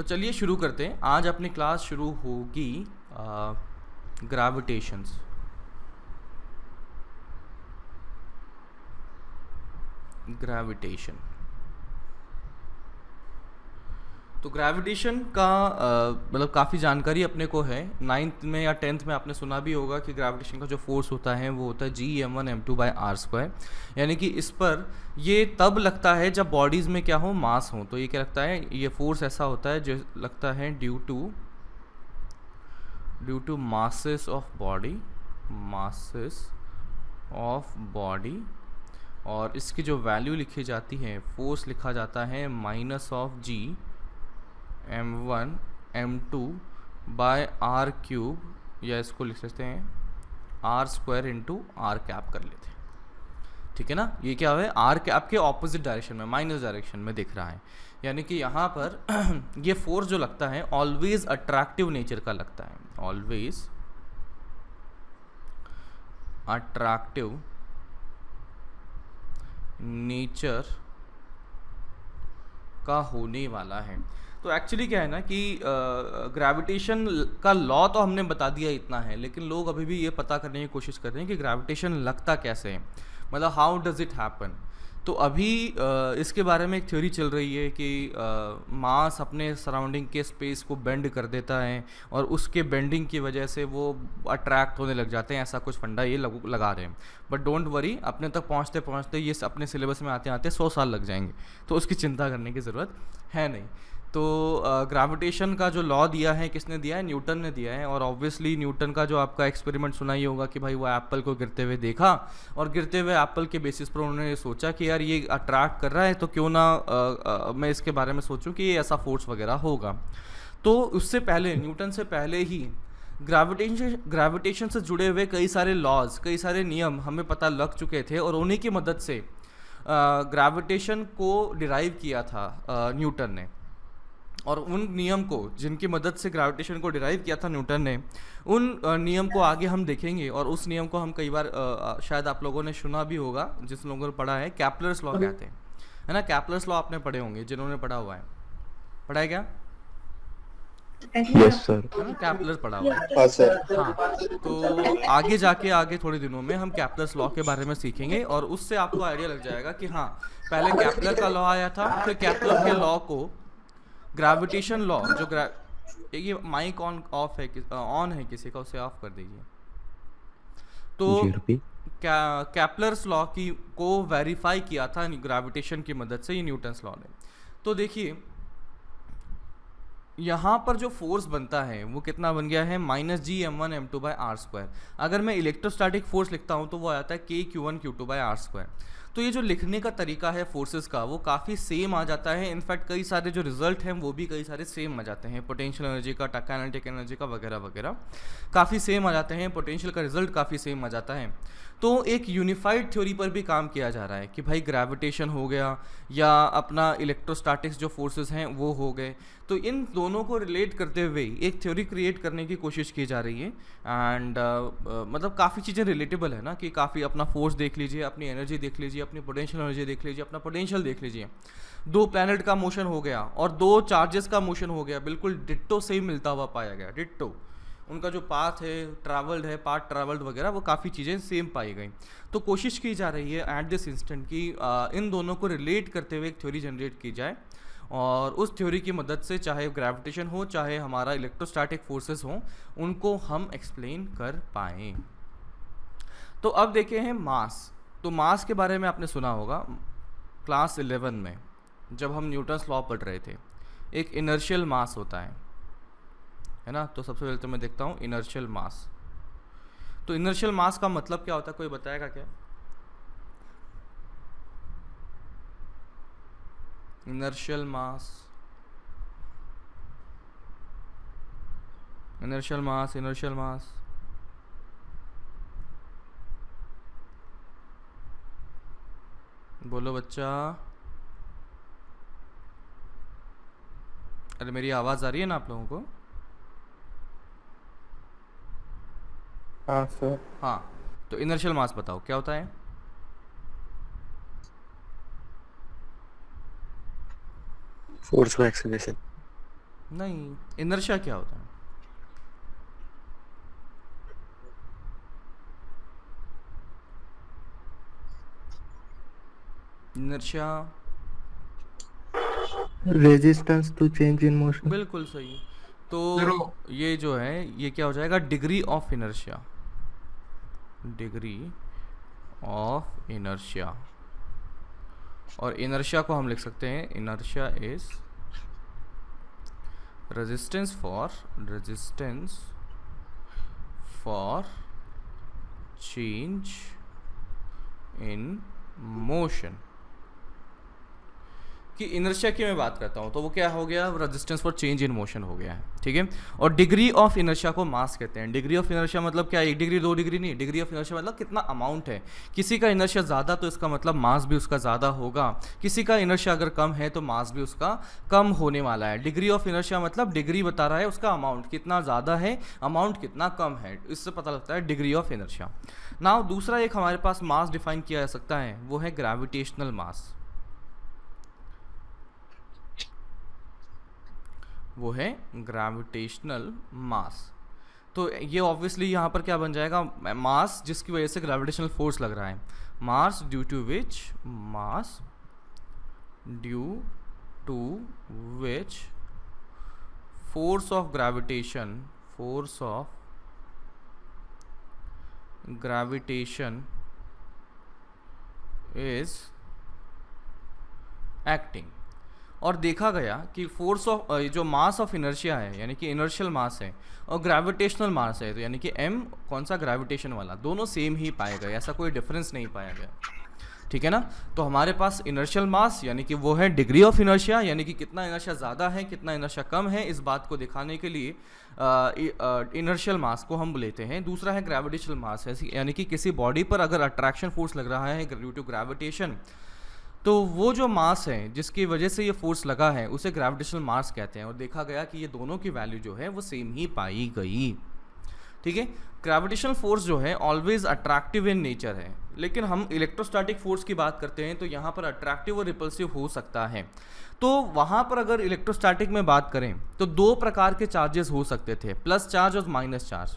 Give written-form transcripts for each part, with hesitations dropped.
चलिए शुरू करते हैं। आज अपनी क्लास शुरू होगी ग्रेविटेशंस। ग्रेविटेशन तो ग्रेविटेशन का मतलब काफ़ी जानकारी अपने को है। नाइन्थ में या टेंथ में आपने सुना भी होगा कि ग्रेविटेशन का जो फोर्स होता है वो होता है G m1m2/r²। यानी कि इस पर ये तब लगता है जब बॉडीज़ में क्या हो, मास हो। तो ये क्या लगता है, ये फोर्स ऐसा होता है जो लगता है due to masses of body. और इसकी जो वैल्यू लिखी जाती है, फोर्स लिखा जाता है -G m1m2/r³, या इसको लिख सकते हैं r² इंटू r कैप कर लेते हैं। ठीक है ना। ये क्या है, r कैप के ऑपोजिट डायरेक्शन में, माइनस डायरेक्शन में दिख रहा है। यानी कि यहाँ पर ये फोर्स जो लगता है ऑलवेज अट्रैक्टिव नेचर का लगता है, ऑलवेज अट्रैक्टिव नेचर का होने वाला है। तो एक्चुअली क्या है ना कि ग्रेविटेशन का लॉ तो हमने बता दिया इतना है, लेकिन लोग अभी भी ये पता करने की कोशिश कर रहे हैं कि ग्रेविटेशन लगता कैसे है, मतलब हाउ डज इट हैपन। तो अभी इसके बारे में एक थ्योरी चल रही है कि मास अपने सराउंडिंग के स्पेस को बेंड कर देता है और उसके बेंडिंग की वजह से वो अट्रैक्ट होने लग जाते हैं। ऐसा कुछ फंडा ये लगा रहे हैं। बट डोंट वरी, अपने तक पहुंचते पहुंचते ये अपने सिलेबस में आते आते 100 साल लग जाएंगे, तो उसकी चिंता करने की ज़रूरत है नहीं। तो ग्रेविटेशन का जो लॉ दिया है, किसने दिया है? न्यूटन ने दिया है। और ऑब्वियसली न्यूटन का जो आपका एक्सपेरिमेंट सुना ही होगा कि भाई वो एप्पल को गिरते हुए देखा, और गिरते हुए एप्पल के बेसिस पर उन्होंने सोचा कि यार ये अट्रैक्ट कर रहा है, तो क्यों ना मैं इसके बारे में सोचूं कि ये ऐसा फोर्स वगैरह होगा। तो उससे पहले, न्यूटन से पहले ही ग्रेविटेशन से जुड़े हुए कई सारे लॉज, कई सारे नियम हमें पता लग चुके थे, और उन्हीं की मदद से ग्रेविटेशन को डिराइव किया था न्यूटन ने। और उन नियम को, जिनकी मदद से ग्रेविटेशन को डिराइव किया था न्यूटन ने, उन नियम को आगे हम देखेंगे। और उस नियम को हम कई बार शायद आप लोगों ने सुना भी होगा, जिस लोगों ने पढ़ा है, कैप्लर्स लॉ कहते हैं, है ना। कैप्लर्स लॉ आपने पढ़े होंगे, जिन्होंने पढ़ा हुआ है। पढ़ा है क्या? Yes sir. है ना, कैप्लर पढ़ा हुआ है। हाँ सर। हाँ, तो आगे जाके आगे थोड़े दिनों में हम कैप्लर्स लॉ के बारे में सीखेंगे, और उससे आपको आइडिया लग जाएगा कि हाँ, पहले कैप्लर का लॉ आया था, फिर कैप्लर के लॉ को ग्रेविटेशन लॉ, जो ये माइक ऑन ऑफ है, ऑन है किसी का, उसे ऑफ कर दीजिए। तो कैप्लर्स लॉ की को वेरीफाई किया था ग्रेविटेशन की मदद से, ये न्यूटन्स लॉ ने। तो देखिए यहाँ पर जो फोर्स बनता है वो कितना बन गया है, -G m1m2/r²। अगर मैं इलेक्ट्रोस्टैटिक फोर्स लिखता हूँ तो वो आता है K-Q1Q2/r²। तो ये जो लिखने का तरीका है फोर्सेस का, वो काफ़ी सेम आ जाता है। इनफैक्ट कई सारे जो रिजल्ट हैं वो भी कई सारे सेम आ जाते हैं। पोटेंशियल एनर्जी का, काइनेटिक एनर्जी का वगैरह वगैरह काफ़ी सेम आ जाते हैं। पोटेंशियल का रिजल्ट काफ़ी सेम आ जाता है। तो एक यूनिफाइड थ्योरी पर भी काम किया जा रहा है कि भाई ग्रेविटेशन हो गया या अपना इलेक्ट्रोस्टैटिक्स जो फोर्सेस हैं वो हो गए, तो इन दोनों को रिलेट करते हुए एक थ्योरी क्रिएट करने की कोशिश की जा रही है। एंड मतलब काफ़ी चीज़ें रिलेटेबल है ना, कि काफ़ी अपना फोर्स देख लीजिए, अपनी एनर्जी देख लीजिए, अपनी पोटेंशियल एनर्जी देख लीजिए, अपना पोटेंशियल देख लीजिए। दो प्लैनेट का मोशन हो गया और दो चार्जेस का मोशन हो गया, बिल्कुल डिट्टो सेम मिलता हुआ पाया गया, डिट्टो। उनका जो पाथ है, ट्रैवल्ड है, पाथ ट्रैवल्ड वगैरह, वो काफ़ी चीज़ें सेम पाई गई। तो कोशिश की जा रही है एट दिस इंस्टेंट कि इन दोनों को रिलेट करते हुए एक थ्योरी जनरेट की जाए, और उस थ्योरी की मदद से चाहे ग्रेविटेशन हो, चाहे हमारा इलेक्ट्रोस्टैटिक फोर्सेस हों, उनको हम एक्सप्लेन कर पाएँ। तो अब देखे हैं मास। तो मास के बारे में आपने सुना होगा क्लास 11 में, जब हम न्यूटन्स लॉ पढ़ रहे थे। एक इनर्शियल मास होता है ना। तो सबसे पहले तो मैं देखता हूँ इनर्शियल मास। तो इनर्शियल मास का मतलब क्या होता है, कोई बताएगा क्या? इनर्शियल मास, इनर्शियल मास, इनर्शियल मास। बोलो बच्चा। अरे मेरी आवाज़ आ रही है ना आप लोगों को? हाँ सर। हाँ, तो इनर्शियल मास बताओ क्या होता है? फोर्स और एक्सेलरेशन। नहीं, इनर्शिया क्या होता है? Inertia resistance to change in motion. बिल्कुल सही। तो चलो ये जो है ये क्या हो जाएगा, degree of inertia, degree of inertia. और इनर्शिया को हम लिख सकते हैं, inertia is resistance for change in motion. कि इनर्शिया की मैं बात करता हूँ तो वो क्या हो गया, resistance for change in motion हो गया है, ठीक है। और डिग्री ऑफ इनर्शिया को मास कहते हैं। डिग्री ऑफ इनर्शिया मतलब क्या, 1 डिग्री 2 डिग्री नहीं, डिग्री ऑफ इनर्शिया मतलब कितना अमाउंट है। किसी का इनर्शिया ज़्यादा तो इसका मतलब मास भी उसका ज़्यादा होगा, किसी का इनर्शिया अगर कम है तो मास भी उसका कम होने वाला है। डिग्री ऑफ इनर्शिया मतलब डिग्री बता रहा है उसका अमाउंट कितना ज़्यादा है, अमाउंट कितना कम है, इससे पता लगता है डिग्री ऑफ इनर्शिया। नाउ दूसरा एक हमारे पास मास डिफाइन किया जा सकता है, वो है ग्रेविटेशनल मास। वो है ग्रेविटेशनल मास। तो ये ऑब्वियसली यहाँ पर क्या बन जाएगा, मास जिसकी वजह से ग्रेविटेशनल फोर्स लग रहा है, mass due to which force of gravitation is acting. और देखा गया कि फोर्स ऑफ जो मास ऑफ इनर्शिया है यानी कि इनर्शियल मास है, और ग्रेविटेशनल मास है तो यानी कि m कौन सा, ग्रेविटेशन वाला, दोनों सेम ही पाए गए, ऐसा कोई डिफरेंस नहीं पाया गया, ठीक है ना। तो हमारे पास इनर्शियल मास यानी कि वो है डिग्री ऑफ इनर्शिया, यानी कि कितना इनर्शिया ज़्यादा है कितना इनर्शिया कम है, इस बात को दिखाने के लिए इनर्शियल मास को हम लेते हैं। दूसरा है ग्रेविटेशनल मास, यानी कि किसी बॉडी पर अगर अट्रैक्शन फोर्स लग रहा है ड्यू टू ग्रेविटेशन, तो वो जो मास है जिसकी वजह से ये फोर्स लगा है उसे ग्रेविटेशनल मास कहते हैं। और देखा गया कि ये दोनों की वैल्यू जो है वो सेम ही पाई गई, ठीक है। ग्रेविटेशनल फोर्स जो है ऑलवेज अट्रैक्टिव इन नेचर है, लेकिन हम इलेक्ट्रोस्टैटिक फोर्स की बात करते हैं तो यहाँ पर अट्रैक्टिव और रिपल्सिव हो सकता है। तो वहाँ पर अगर इलेक्ट्रोस्टैटिक में बात करें तो 2 प्रकार के चार्जेस हो सकते थे, प्लस चार्ज और माइनस चार्ज,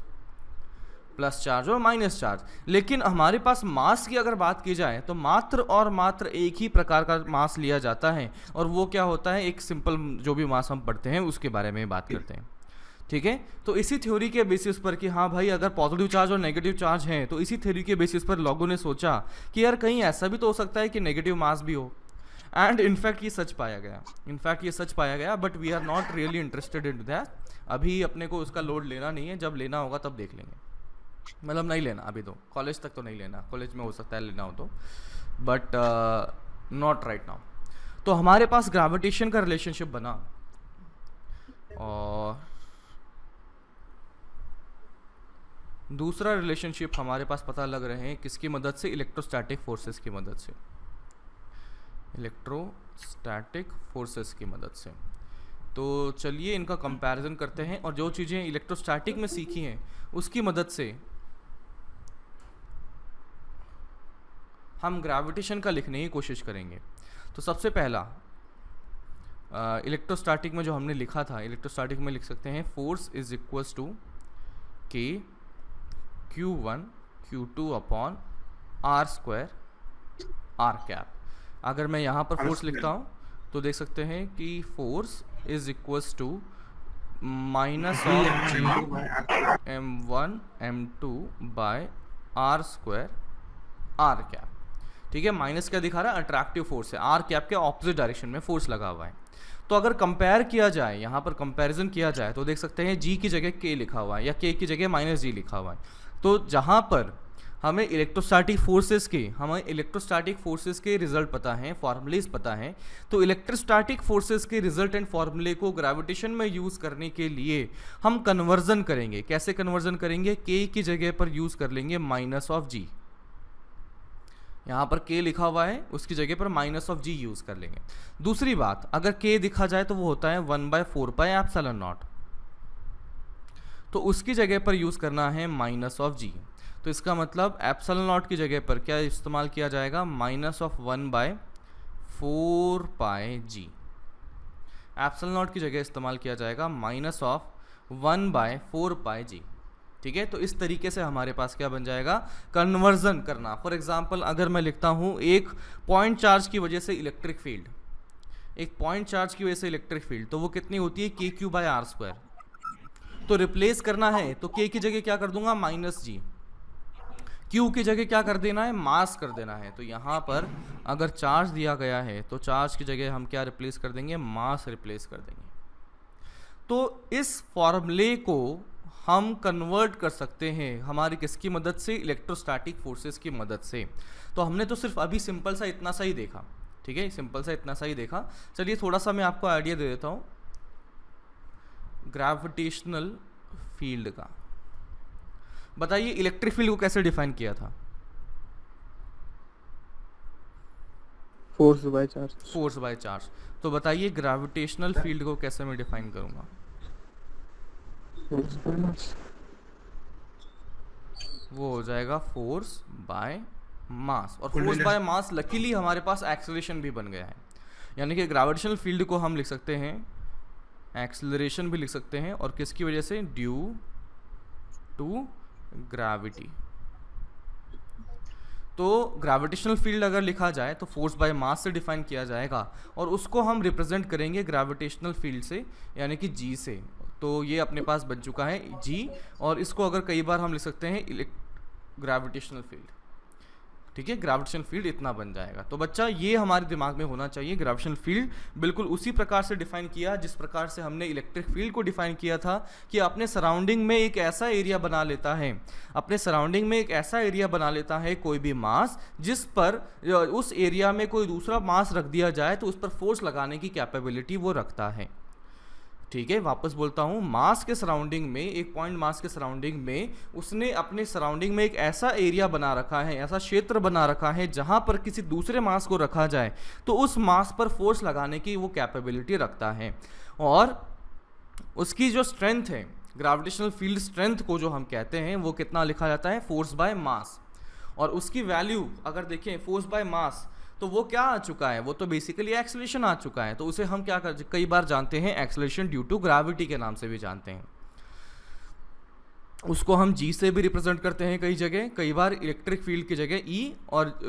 प्लस चार्ज और माइनस चार्ज। लेकिन हमारे पास मास की अगर बात की जाए तो मात्र और मात्र एक ही प्रकार का मास लिया जाता है, और वो क्या होता है, एक सिंपल जो भी मास हम पढ़ते हैं उसके बारे में बात करते हैं, ठीक है। तो इसी थ्योरी के बेसिस पर कि हाँ भाई अगर पॉजिटिव चार्ज और नेगेटिव चार्ज हैं, तो इसी थ्योरी के बेसिस पर लोगों ने सोचा कि यार कहीं ऐसा भी तो हो सकता है कि नेगेटिव मास भी हो। एंड इनफैक्ट ये सच पाया गया, but we are not really interested in that. अभी अपने को उसका लोड लेना नहीं है, जब लेना होगा तब देख लेंगे, मतलब नहीं लेना अभी, तो कॉलेज तक तो नहीं लेना, कॉलेज में हो सकता है लेना हो तो, बट नॉट राइट नाउ। तो हमारे पास ग्रेविटेशन का रिलेशनशिप बना, और दूसरा रिलेशनशिप हमारे पास पता लग रहे हैं किसकी मदद से, इलेक्ट्रोस्टैटिक फोर्सेस की मदद से, इलेक्ट्रोस्टैटिक फोर्सेस की मदद से। तो चलिए इनका कंपैरिजन करते हैं, और जो चीज़ें इलेक्ट्रोस्टैटिक में सीखी हैं उसकी मदद से हम ग्रेविटेशन का लिखने की कोशिश करेंगे। तो सबसे पहला इलेक्ट्रोस्टैटिक में जो हमने लिखा था, इलेक्ट्रोस्टैटिक में लिख सकते हैं force is equals to K Q1 Q2 upon R square R cap. अगर मैं यहाँ पर फोर्स लिखता हूँ तो देख सकते हैं कि force is equals to minus of G m1 m2 by R square R cap, ठीक है। माइनस क्या दिखा रहा है, अट्रैक्टिव फोर्स है, आर कैप के ऑपोजिट डायरेक्शन में फोर्स लगा हुआ है। तो अगर कंपेयर किया जाए, यहाँ पर कंपैरिजन किया जाए तो देख सकते हैं जी की जगह के लिखा हुआ है या के की जगह माइनस जी लिखा हुआ है। तो जहाँ पर हमें इलेक्ट्रोस्टैटिक फोर्सेस के रिजल्ट पता हैं, फॉर्मूलेज पता हैं, तो इलेक्ट्रोस्टैटिक फोर्सेस के रिजल्ट एंड फॉर्मूले को ग्रेविटेशन में यूज़ करने के लिए हम कन्वर्जन करेंगे। कैसे कन्वर्जन करेंगे, के की जगह पर यूज़ कर लेंगे माइनस ऑफ जी, यहाँ पर k लिखा हुआ है उसकी जगह पर माइनस ऑफ जी यूज़ कर लेंगे। दूसरी बात, अगर k दिखा जाए तो वो होता है 1/4 पाई एप्सिलॉन नॉट, तो उसकी जगह पर यूज़ करना है माइनस ऑफ जी। तो इसका मतलब एप्सिलॉन नॉट की जगह पर क्या इस्तेमाल किया जाएगा, minus of 1/4 pi G. Epsilon naught की जगह इस्तेमाल किया जाएगा -1/4πg। ठीक है, तो इस तरीके से हमारे पास क्या बन जाएगा, कन्वर्जन करना। फॉर एग्जांपल अगर मैं लिखता हूँ एक पॉइंट चार्ज की वजह से इलेक्ट्रिक फील्ड, एक पॉइंट चार्ज की वजह से इलेक्ट्रिक फील्ड, तो वो कितनी होती है KQ/r²। तो रिप्लेस करना है तो k की जगह क्या कर दूंगा -g, q की जगह क्या कर देना है, मास कर देना है। तो यहाँ पर अगर चार्ज दिया गया है तो चार्ज की जगह हम क्या रिप्लेस कर देंगे, मास रिप्लेस कर देंगे। तो इस फॉर्मूले को हम कन्वर्ट कर सकते हैं हमारी किसकी मदद से, इलेक्ट्रोस्टैटिक फोर्सेस की मदद से। तो हमने तो सिर्फ अभी सिंपल सा इतना सा ही देखा, ठीक है, सिंपल सा इतना सा ही देखा। चलिए थोड़ा सा मैं आपको आइडिया दे देता हूँ ग्रेविटेशनल फील्ड का। बताइए इलेक्ट्रिक फील्ड को कैसे डिफाइन किया था, force by charge. Force by charge. तो बताइए ग्रेविटेशनल फील्ड को कैसे मैं डिफाइन करूंगा, फोर्स बाय मास। वो हो जाएगा फोर्स बाय मास। और फोर्स बाय मास लकीली हमारे पास एक्सेलरेशन भी बन गया है, यानी कि ग्रेविटेशनल फील्ड को हम लिख सकते हैं, एक्सेलरेशन भी लिख सकते हैं, और किसकी वजह से, ड्यू टू ग्रेविटी। तो ग्रेविटेशनल फील्ड अगर लिखा जाए तो फोर्स बाय मास से डिफाइन किया जाएगा, और उसको हम रिप्रेजेंट करेंगे ग्रेविटेशनल फील्ड से, यानी कि जी से। तो ये अपने पास बन चुका है जी, और इसको अगर कई बार हम लिख सकते हैं ग्रेविटेशनल फील्ड। ठीक है, ग्रेविटेशनल फील्ड इतना बन जाएगा। तो बच्चा ये हमारे दिमाग में होना चाहिए, ग्रेविटेशनल फील्ड बिल्कुल उसी प्रकार से डिफाइन किया जिस प्रकार से हमने इलेक्ट्रिक फील्ड को डिफाइन किया था, कि अपने सराउंडिंग में एक ऐसा एरिया बना लेता है, अपने सराउंडिंग में एक ऐसा एरिया बना लेता है कोई भी मास, जिस पर उस एरिया में कोई दूसरा मास रख दिया जाए तो उस पर फोर्स लगाने की कैपेबिलिटी वो रखता है। ठीक है, वापस बोलता हूँ, मास के सराउंडिंग में, एक पॉइंट मास के सराउंडिंग में उसने अपने सराउंडिंग में एक ऐसा एरिया बना रखा है, ऐसा क्षेत्र बना रखा है जहाँ पर किसी दूसरे मास को रखा जाए तो उस मास पर फोर्स लगाने की वो कैपेबिलिटी रखता है। और उसकी जो स्ट्रेंथ है, ग्रेविटेशनल फील्ड स्ट्रेंथ को जो हम कहते हैं, वो कितना लिखा जाता है, फोर्स बाय मास। और उसकी वैल्यू अगर देखें फोर्स बाय मास, तो वो क्या आ चुका है, वो तो बेसिकली एक्सेलरेशन आ चुका है। तो उसे हम क्या कर कई बार जानते हैं एक्सेलरेशन ड्यू टू ग्रेविटी के नाम से भी जानते हैं। उसको हम जी से भी रिप्रेजेंट करते हैं कई जगह, कई बार इलेक्ट्रिक फील्ड की जगह ई, और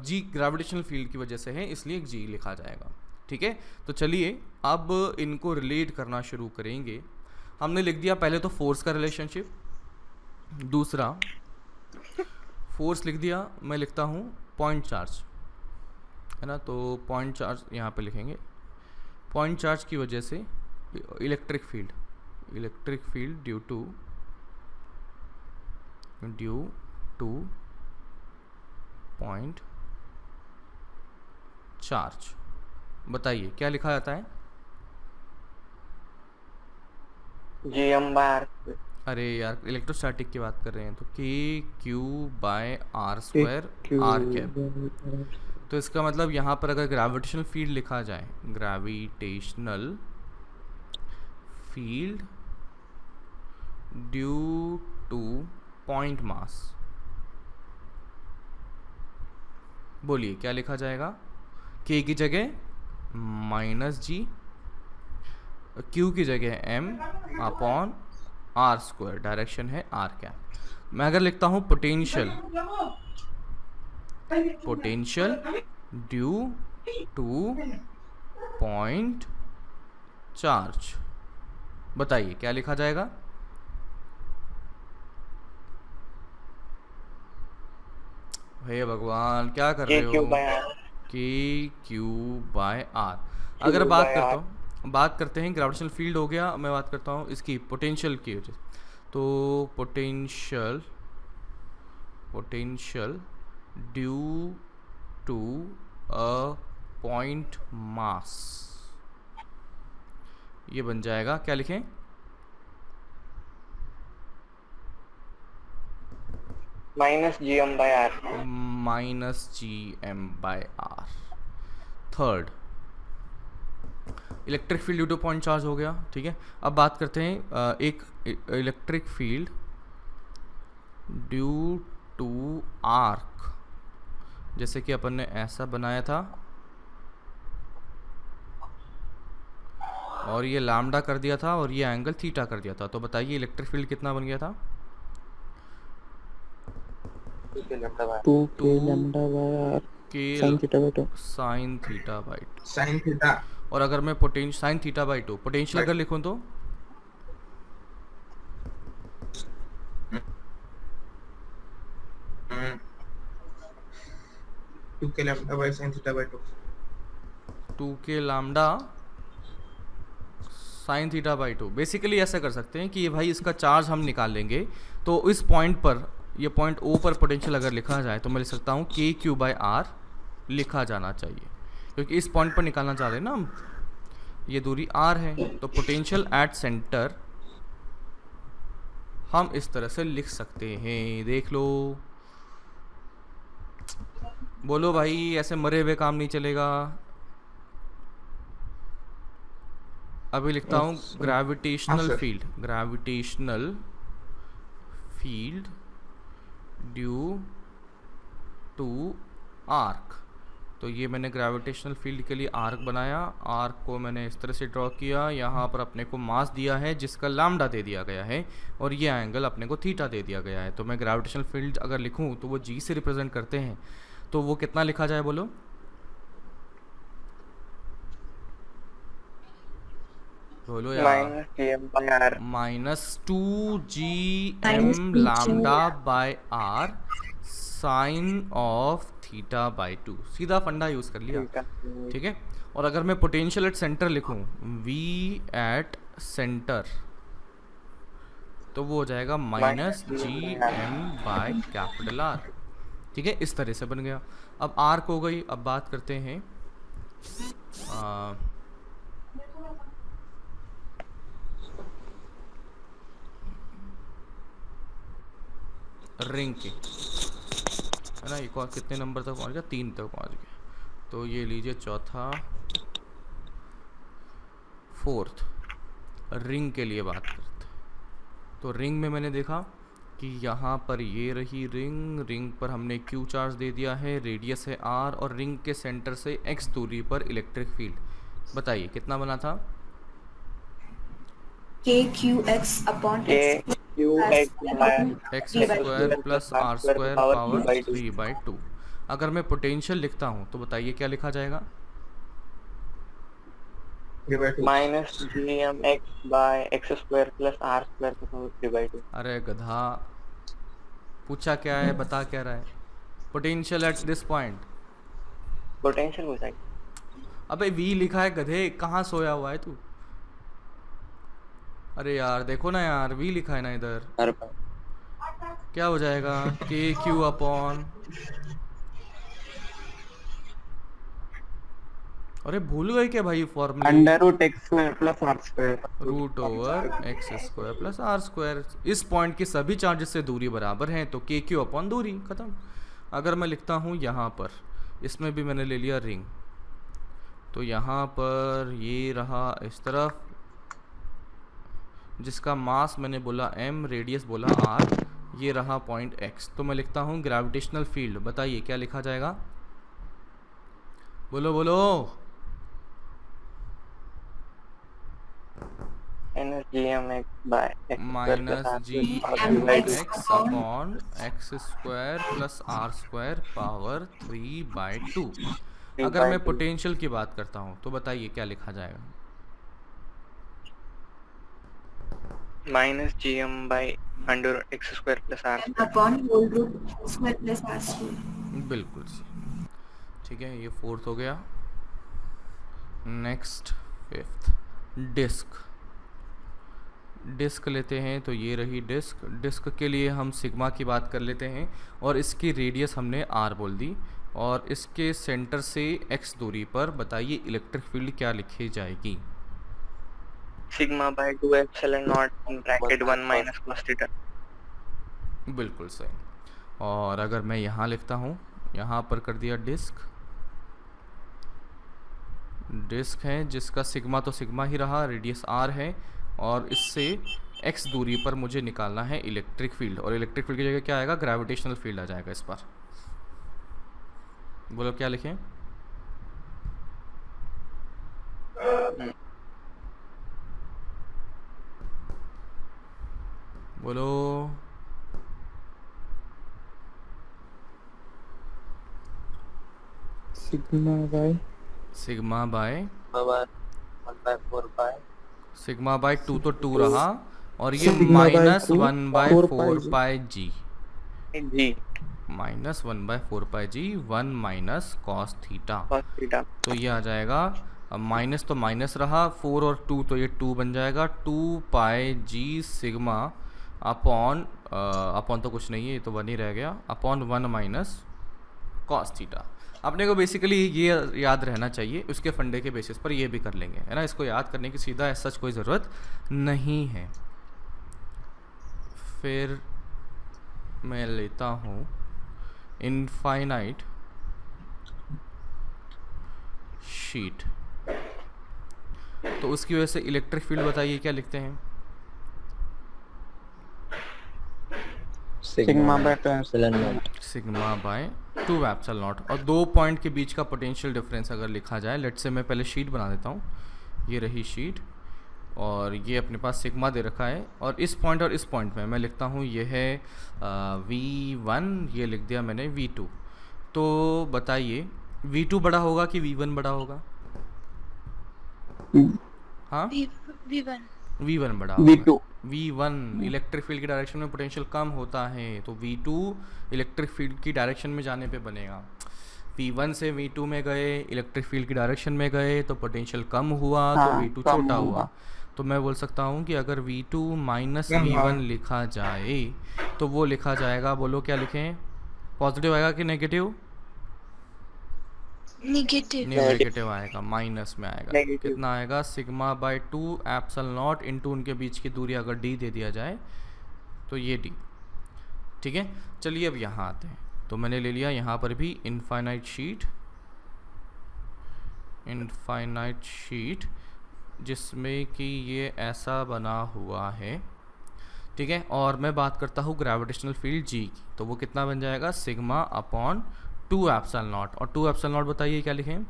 जी ग्रेविटेशनल फील्ड की वजह से है इसलिए जी लिखा जाएगा। ठीक है, तो चलिए अब इनको रिलेट करना शुरू करेंगे। हमने लिख दिया पहले तो फोर्स का रिलेशनशिप, दूसरा फोर्स लिख दिया, मैं लिखता हूँ पॉइंट चार्ज, है ना। तो पॉइंट चार्ज यहाँ पे लिखेंगे, पॉइंट चार्ज की वजह से electric field, electric field due to point charge. बताइए क्या लिखा जाता है, Gm/r²। अरे यार इलेक्ट्रोस्टैटिक की बात कर रहे हैं तो KQ/r², आर कैप। तो इसका मतलब यहाँ पर अगर ग्रेविटेशनल फील्ड लिखा जाए, gravitational field due to point mass, बोलिए क्या लिखा जाएगा, k की जगह -g, q की जगह m/r², डायरेक्शन है r कैप। मैं अगर लिखता हूँ potential, potential due to point charge, बताइए क्या लिखा जाएगा, हे भगवान क्या कर रहे हो, KQ/r। अगर बात करते हैं ग्रेविटेशनल फील्ड हो गया, मैं बात करता हूँ इसकी पोटेंशियल की वजह, तो potential due to a point mass, ये बन जाएगा, क्या लिखें, -Gm/r। -Gm/r। Third electric field due to point charge हो गया। ठीक है, अब बात करते हैं एक electric field due to arc, जैसे कि अपन ने ऐसा बनाया था और ये लैम्डा कर दिया था और ये एंगल थीटा कर दिया था। तो बताइए इलेक्ट्रिक फील्ड कितना बन गया था? 2k two lambda by r के sin theta by 2. Sine theta by two. Sine theta और अगर मैं potential sine theta by two potential अगर लिखूँ तो two K lambda by sine theta by 2 2k lambda sine theta by two. Basically ऐसा कर सकते हैं कि ये भाई इसका चार्ज हम निकाल लेंगे, तो इस पॉइंट पर, ये पॉइंट ओ पर पोटेंशियल अगर लिखा जाए तो मैं लिख सकता हूँ के क्यू बाई आर लिखा जाना चाहिए, क्योंकि इस पॉइंट पर निकालना चाह रहे हैं ना हम। ये दूरी आर है, तो पोटेंशियल एट सेंटर हम इस तरह से लिख सकते हैं। देख लो, बोलो भाई, ऐसे मरे हुए काम नहीं चलेगा। अभी लिखता हूँ gravitational field, gravitational field due to arc. तो ये मैंने ग्रेविटेशनल फील्ड के लिए आर्क बनाया, आर्क को मैंने इस तरह से ड्रॉ किया, यहाँ पर अपने को मास दिया है जिसका लैम्डा दे दिया गया है, और ये एंगल अपने को थीटा दे दिया गया है। तो मैं ग्रेविटेशनल फील्ड अगर लिखूँ तो वो जी से रिप्रेजेंट करते हैं, तो वो कितना लिखा जाए बोलो? बोलो यार, minus 2gm lambda by R sine of theta by 2। सीधा फंडा यूज कर लिया, ठीक है। और अगर मैं पोटेंशियल एट सेंटर लिखूं, v एट सेंटर, तो वो हो जाएगा minus gm by capital R, ठीक है। इस तरह से बन गया। अब आर्क हो गई। अब बात करते हैं रिंग के, है ना। एक और कितने नंबर तक पहुंच गया? 3 तक पहुंच गया। तो ये लीजिए चौथा, फोर्थ रिंग के लिए बात करते हैं। तो रिंग में मैंने देखा कि यहाँ पर ये रही रिंग, रिंग पर हमने क्यू चार्ज दे दिया है, रेडियस है r, और रिंग के सेंटर से x दूरी पर इलेक्ट्रिक फील्ड। बताइए कितना बना था? KQX upon x x² plus r² power 3/2। अगर मैं पोटेंशियल लिखता हूँ तो बताइए क्या लिखा जाएगा? Minus gmx by x square plus r square का पावर 3/2। अरे गधा, पूछा क्या है, बता क्या रहा है? Potential at this point. Potential हो जाएगा। अबे v लिखा है गधे, कहाँ सोया हुआ है तू? अरे यार देखो ना यार, v लिखा है ना इधर। क्या हो जाएगा? के क्यू अपॉन, अरे भूल गए क्या भाई formula? Under root x square plus r square, root over x² plus r²। इस पॉइंट के सभी चार्जेस से दूरी बराबर हैं, तो के क्यू अपॉन दूरी, खत्म। अगर मैं लिखता हूँ यहाँ पर, इसमें भी मैंने ले लिया रिंग, तो यहाँ पर ये रहा इस तरफ, जिसका मास मैंने बोला m, रेडियस बोला r, ये रहा पॉइंट x। तो मैं लिखता हूँ ग्रेविटेशनल फील्ड। बताइए क्या लिखा जाएगा? बोलो बोलो। Minus gmx upon x² plus r² power 3/2। अगर मैं पोटेंशियल की बात करता हूँ तो बताइए क्या लिखा जाएगा? Minus gm by under x square plus r upon whole root square plus r square। बिल्कुल सही, ठीक है। ये फोर्थ हो गया। Next fifth, disc. डिस्क लेते हैं, तो ये रही डिस्क। डिस्क के लिए हम सिग्मा की बात कर लेते हैं, और इसकी रेडियस हमने r बोल दी, और इसके सेंटर से x दूरी पर बताइए इलेक्ट्रिक फील्ड क्या लिखी जाएगी? Sigma by 2 epsilon not in bracket 1 minus cos theta. बिल्कुल सही। और अगर मैं यहाँ लिखता हूँ, यहाँ पर कर दिया डिस्क। डिस्क है जिसका सिग्मा तो सिग्मा ही रहा, रेडियस r है, और इससे x दूरी पर मुझे निकालना है इलेक्ट्रिक फील्ड, और इलेक्ट्रिक फील्ड की जगह क्या आएगा? ग्रेविटेशनल फील्ड आ जाएगा इस पर। बोलो क्या लिखें? बोलो। Sigma by sigma by 1/4 sigma by 2 तो 2 रहा, और ये sigma by minus 2 1 by 4 4 pi pi G, G minus 1 by 4 pi G 1 minus cos theta. cos theta. तो ये आ जाएगा, अब माइनस तो माइनस रहा, 4 और 2 तो ये 2 बन जाएगा, 2 पाई जी सिग्मा अपॉन अपॉन तो कुछ नहीं है, ये तो 1 ही रह गया, अपॉन 1 माइनस कॉस थीटा। अपने को बेसिकली ये याद रहना चाहिए, उसके फंडे के बेसिस पर ये भी कर लेंगे, है ना। इसको याद करने की सीधा सच कोई ज़रूरत नहीं है। फिर मैं लेता हूँ इनफाइनाइट शीट, तो उसकी वजह से इलेक्ट्रिक फील्ड बताइए क्या लिखते हैं। Sigma by 2 epsilon not. Sigma by 2 epsilon not, और दो पॉइंट के बीच का पोटेंशियल डिफरेंस अगर लिखा जाए, लेट से मैं पहले शीट बना देता हूँ, ये रही शीट, और ये अपने पास सिग्मा दे रखा है, और इस पॉइंट और इस पॉइंट में मैं लिखता हूँ ये है V1, ये लिख दिया मैंने V2। तो बताइए V2 बड़ा होगा कि V1 बड़ा होगा? हाँ, V1 V1 बड़ा V2 होगा। V1 इलेक्ट्रिक फील्ड की डायरेक्शन में पोटेंशियल कम होता है, तो V2 इलेक्ट्रिक फील्ड की डायरेक्शन में जाने पे बनेगा। V1 से V2 में गए, इलेक्ट्रिक फील्ड की डायरेक्शन में गए, तो पोटेंशियल कम हुआ, तो हाँ, V2 कम छोटा हुआ। हुआ। तो मैं बोल सकता हूँ कि अगर V2 माइनस कम हुआ। V1 लिखा जाए, तो वो लिखा जाएगा, बोलो क्या लिखें, पॉजिटिव आएगा कि नेगेटिव? नेगेटिव नेगेटिव आएगा, माइनस में आएगा। Negative। कितना आएगा? Sigma by 2 epsilon not into उनके बीच की दूरी अगर d दे दिया जाए तो ये d। ठीक है, चलिए अब यहाँ आते हैं। तो मैंने ले लिया यहाँ पर भी इनफाइनाइट शीट, जिसमें कि ये ऐसा बना हुआ है। ठीक है, और मैं बात करता हूँ ग्रेविटेशनल फील्ड g की, तो वो कितना बन जाएगा? सिग्मा अपॉन 2 एप्सिलॉन नॉट, और 2 एप्सिलॉन नॉट बताइए क्या लिखें?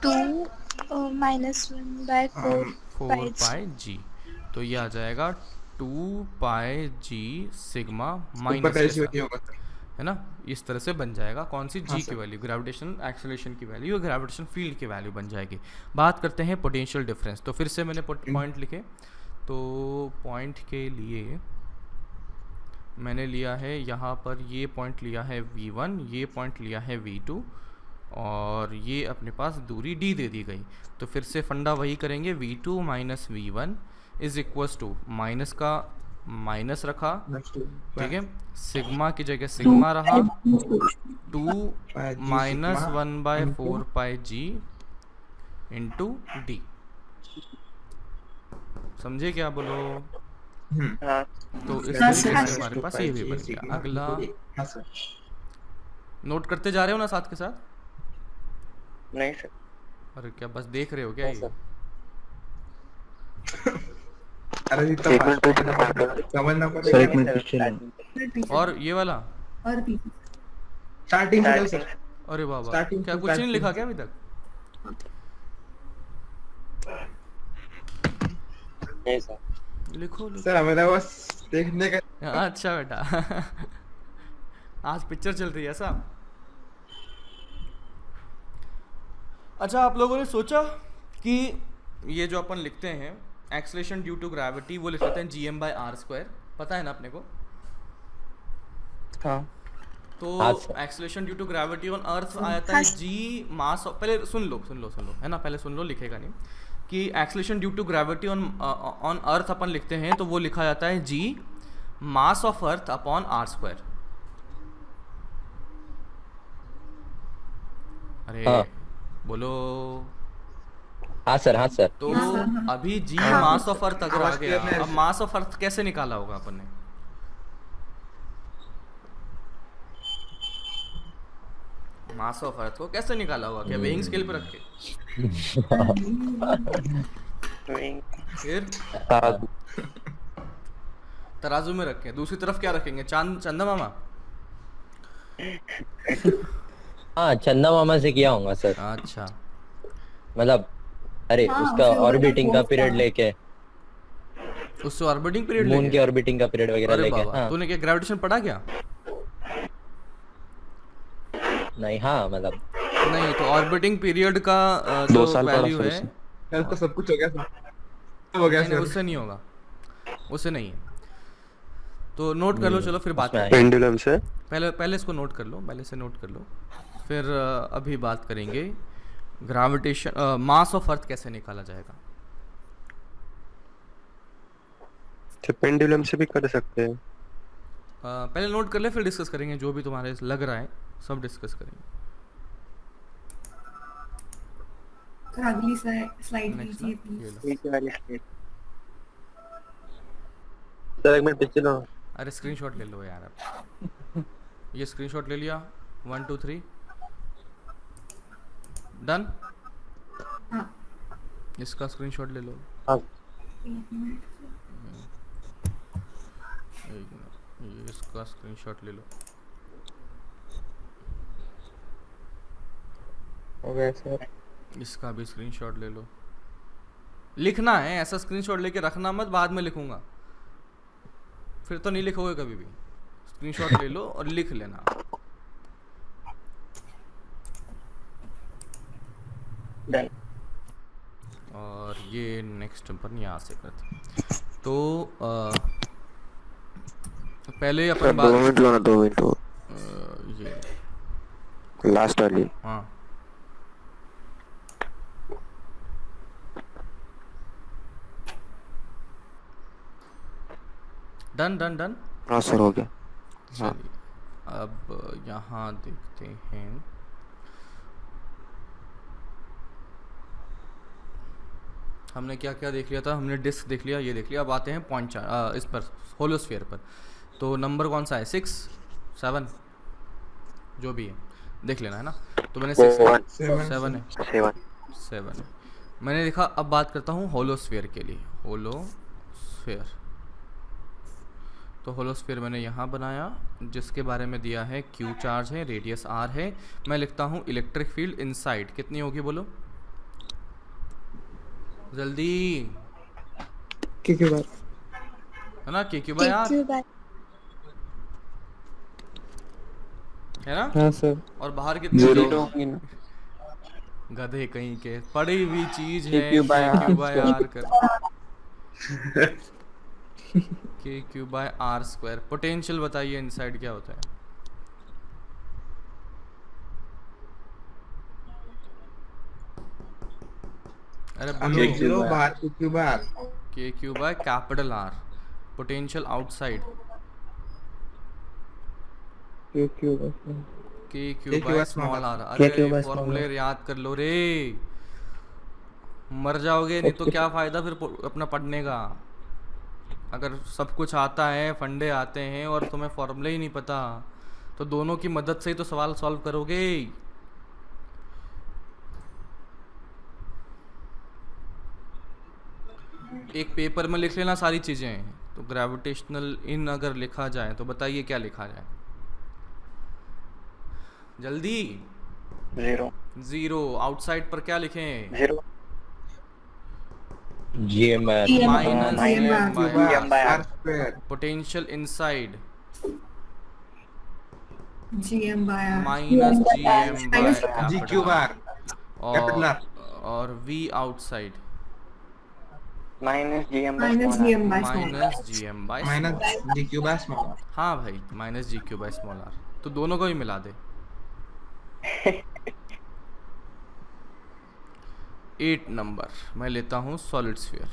2 minus 1/4 4 pi पाई जी, तो ये आ जाएगा 2 पाई जी सिग्मा ऊपर माइनस का रेशियो ये होगा सर। है ना। इस तरह से बन जाएगा कौन सी? हाँ जी सर। की वैल्यू, ग्रेविटेशन एक्सेलरेशन की वैल्यू और ग्रेविटेशन फील्ड की वैल्यू बन जाएगी। बात करते हैं पोटेंशियल डिफरेंस। तो फिर से मैंने पॉइंट लिखे, तो पॉइंट के लिए मैंने लिया है यहाँ पर, ये पॉइंट लिया है V1, ये पॉइंट लिया है V2, और ये अपने पास दूरी d दे दी गई। तो फिर से फंडा वही करेंगे, V2 minus V1 is equals to, minus का माइनस रखा, ठीक है, सिग्मा की जगह सिग्मा रहा, 2 minus 1/4 pi G into D. समझे क्या? बोलो। हाँ तो इस हाँ, तरीके हाँ, से हमारे पास ये भी बन गया। अगला हाँ सर। नोट करते जा रहे हो ना साथ के साथ? नहीं सर। अरे क्या बस देख रहे हो क्या ये? अरे इतना समझना सर पड़ेगा। एक मिनट पीछे लो। और ये वाला? और भी स्टार्टिंग से लो सर। अरे बाबा, Starting क्या to कुछ नहीं starting लिखा से। क्या अभी तक? नहीं सर। लिखो लिखो। सर हमें बस देखने का। अच्छा बेटा आज पिक्चर चल रही है ऐसा? अच्छा, आप लोगों ने सोचा कि ये जो अपन लिखते हैं एक्सेलरेशन ड्यू टू ग्रेविटी, वो लिख लेते हैं gm/r², पता है ना अपने को? हाँ तो हाँ sir. Acceleration due to gravity on earth आता है g मास। पहले सुन लो है ना, पहले सुन लो, लिखेगा नहीं। कि acceleration due to gravity on earth अपन लिखते हैं तो वो लिखा जाता है g mass of earth upon r²। अरे हाँ। बोलो। हाँ सर, हाँ सर। तो अभी g मास ऑफ अर्थ अगर आ आवाज गया, clear नहीं अब मास ऑफ अर्थ कैसे निकाला होगा अपन ने? मास ऑफ अर्थ को कैसे निकाला होगा? क्या वेइंग स्केल पे रख के? फिर तराजू में रखें। दूसरी तरफ क्या रखेंगे? चंदा मामा? हाँ, चंदा मामा से किया होगा सर। अच्छा, मतलब अरे हाँ, उसका फिर वो ऑर्बिटिंग का फोर्स पीरियड का। लेके। उससे ऑर्बिटिंग पीरियड मून लेके? के ऑर्बिटिंग का पीरियड वगैरह अरे लेके। बाबा, हाँ तूने क्या ग्रेविटेशन पढ़ा क्या? नहीं, हाँ मतलब नहीं, तो ऑर्बिटिंग पीरियड का 2 जो साल पढ़ा वैल्यू सर है, उससे। सर तो सब कुछ हो गया सर, सब हो गया नहीं नहीं, सर। उससे नहीं होगा, उससे नहीं है। तो नोट कर लो, चलो फिर बात उसमें करते हैं। पेंडुलम से पहले पहले इसको नोट कर लो, पहले से नोट कर लो, फिर अभी बात करेंगे ग्रेविटेशन, मास ऑफ अर्थ कैसे निकाला जाएगा। पेंडुलम से भी कर सकते हैं। पहले नोट कर ले, फिर डिस्कस करेंगे, जो भी तुम्हारे लग रहा है सब डिस्कस करेंगे। अगली स्लाइड नेक्स्ट लीजिए ये प्लीज। लो। ठीक है वाली स्टेट। सर एक मिनट पीछे लो। अरे स्क्रीनशॉट ले लो यार अब। ये स्क्रीनशॉट ले लिया, 1 2 3 डन। हाँ, इसका स्क्रीनशॉट ले लो। हाँ एक मिनट। एक मिनट, ये इसका स्क्रीनशॉट ले लो। हो गया सर। इसका भी स्क्रीनशॉट ले लो। लिखना है, ऐसा स्क्रीनशॉट लेके रखना मत, बाद में लिखूंगा फिर तो नहीं लिखोगे कभी भी। स्क्रीनशॉट ले लो और लिख लेना। डन। और ये नेक्स्ट अपन यहाँ से करते। तो पहले अपन सर 2 बात मिनट लो ना, 2 मिनट लो। ये लास्ट वाली। हाँ, डन डन डन। हाँ सर हो गया। हाँ चलिए अब यहाँ देखते हैं। हमने क्या क्या देख लिया था, हमने डिस्क देख लिया, ये देख लिया। अब आते हैं पॉइंट इस पर, होलोस्फीयर पर। तो नंबर कौन सा है, 6 7 जो भी है देख लेना है ना। तो मैंने 6 7 है, 7 है मैंने देखा। अब बात करता हूँ होलोस्फीयर के लिए। होलोस्फीयर, तो होलोस्फीयर मैंने यहाँ बनाया, जिसके बारे में दिया है क्यू चार्ज है, रेडियस आर है। मैं लिखता हूँ इलेक्ट्रिक फील्ड इनसाइड कितनी होगी, बोलो जल्दी, के बाद है ना, के क्यू बाय आर है ना। हाँ सर। और बाहर कितनी होगी? गधे कहीं के, पड़ी हुई चीज है KQ by K Q by R कर। K Q by R square. Potential बताइए इनसाइड क्या होता है। अरे बोलो। जीरो बार क्यू बार K Q by capital R. Potential outside Q K Q K by by small small R. r. K अरे by small फॉर्मूले r. याद कर लो रे, मर जाओगे नहीं तो क्या फायदा फिर अपना पढ़ने का। अगर सब कुछ आता है, फंडे आते हैं और तुम्हें फॉर्मूले ही नहीं पता, तो दोनों की मदद से ही तो सवाल सॉल्व करोगे। एक पेपर में लिख लेना सारी चीजें। तो ग्रेविटेशनल इन अगर लिखा जाए तो बताइए क्या लिखा जाए जल्दी। 0 जीरो। आउटसाइड पर क्या लिखें? 0 GMR minus GM by R. Square potential inside GM by R. Minus GM Minus by G Q bar capital R और V outside minus GM by Minus small r. GM by small. Minus GM by minus G Q bar small. हाँ भाई, minus GQ by small R. तो दोनों को ही मिला दे। 8 number मैं लेता हूँ सॉलिड स्फीयर।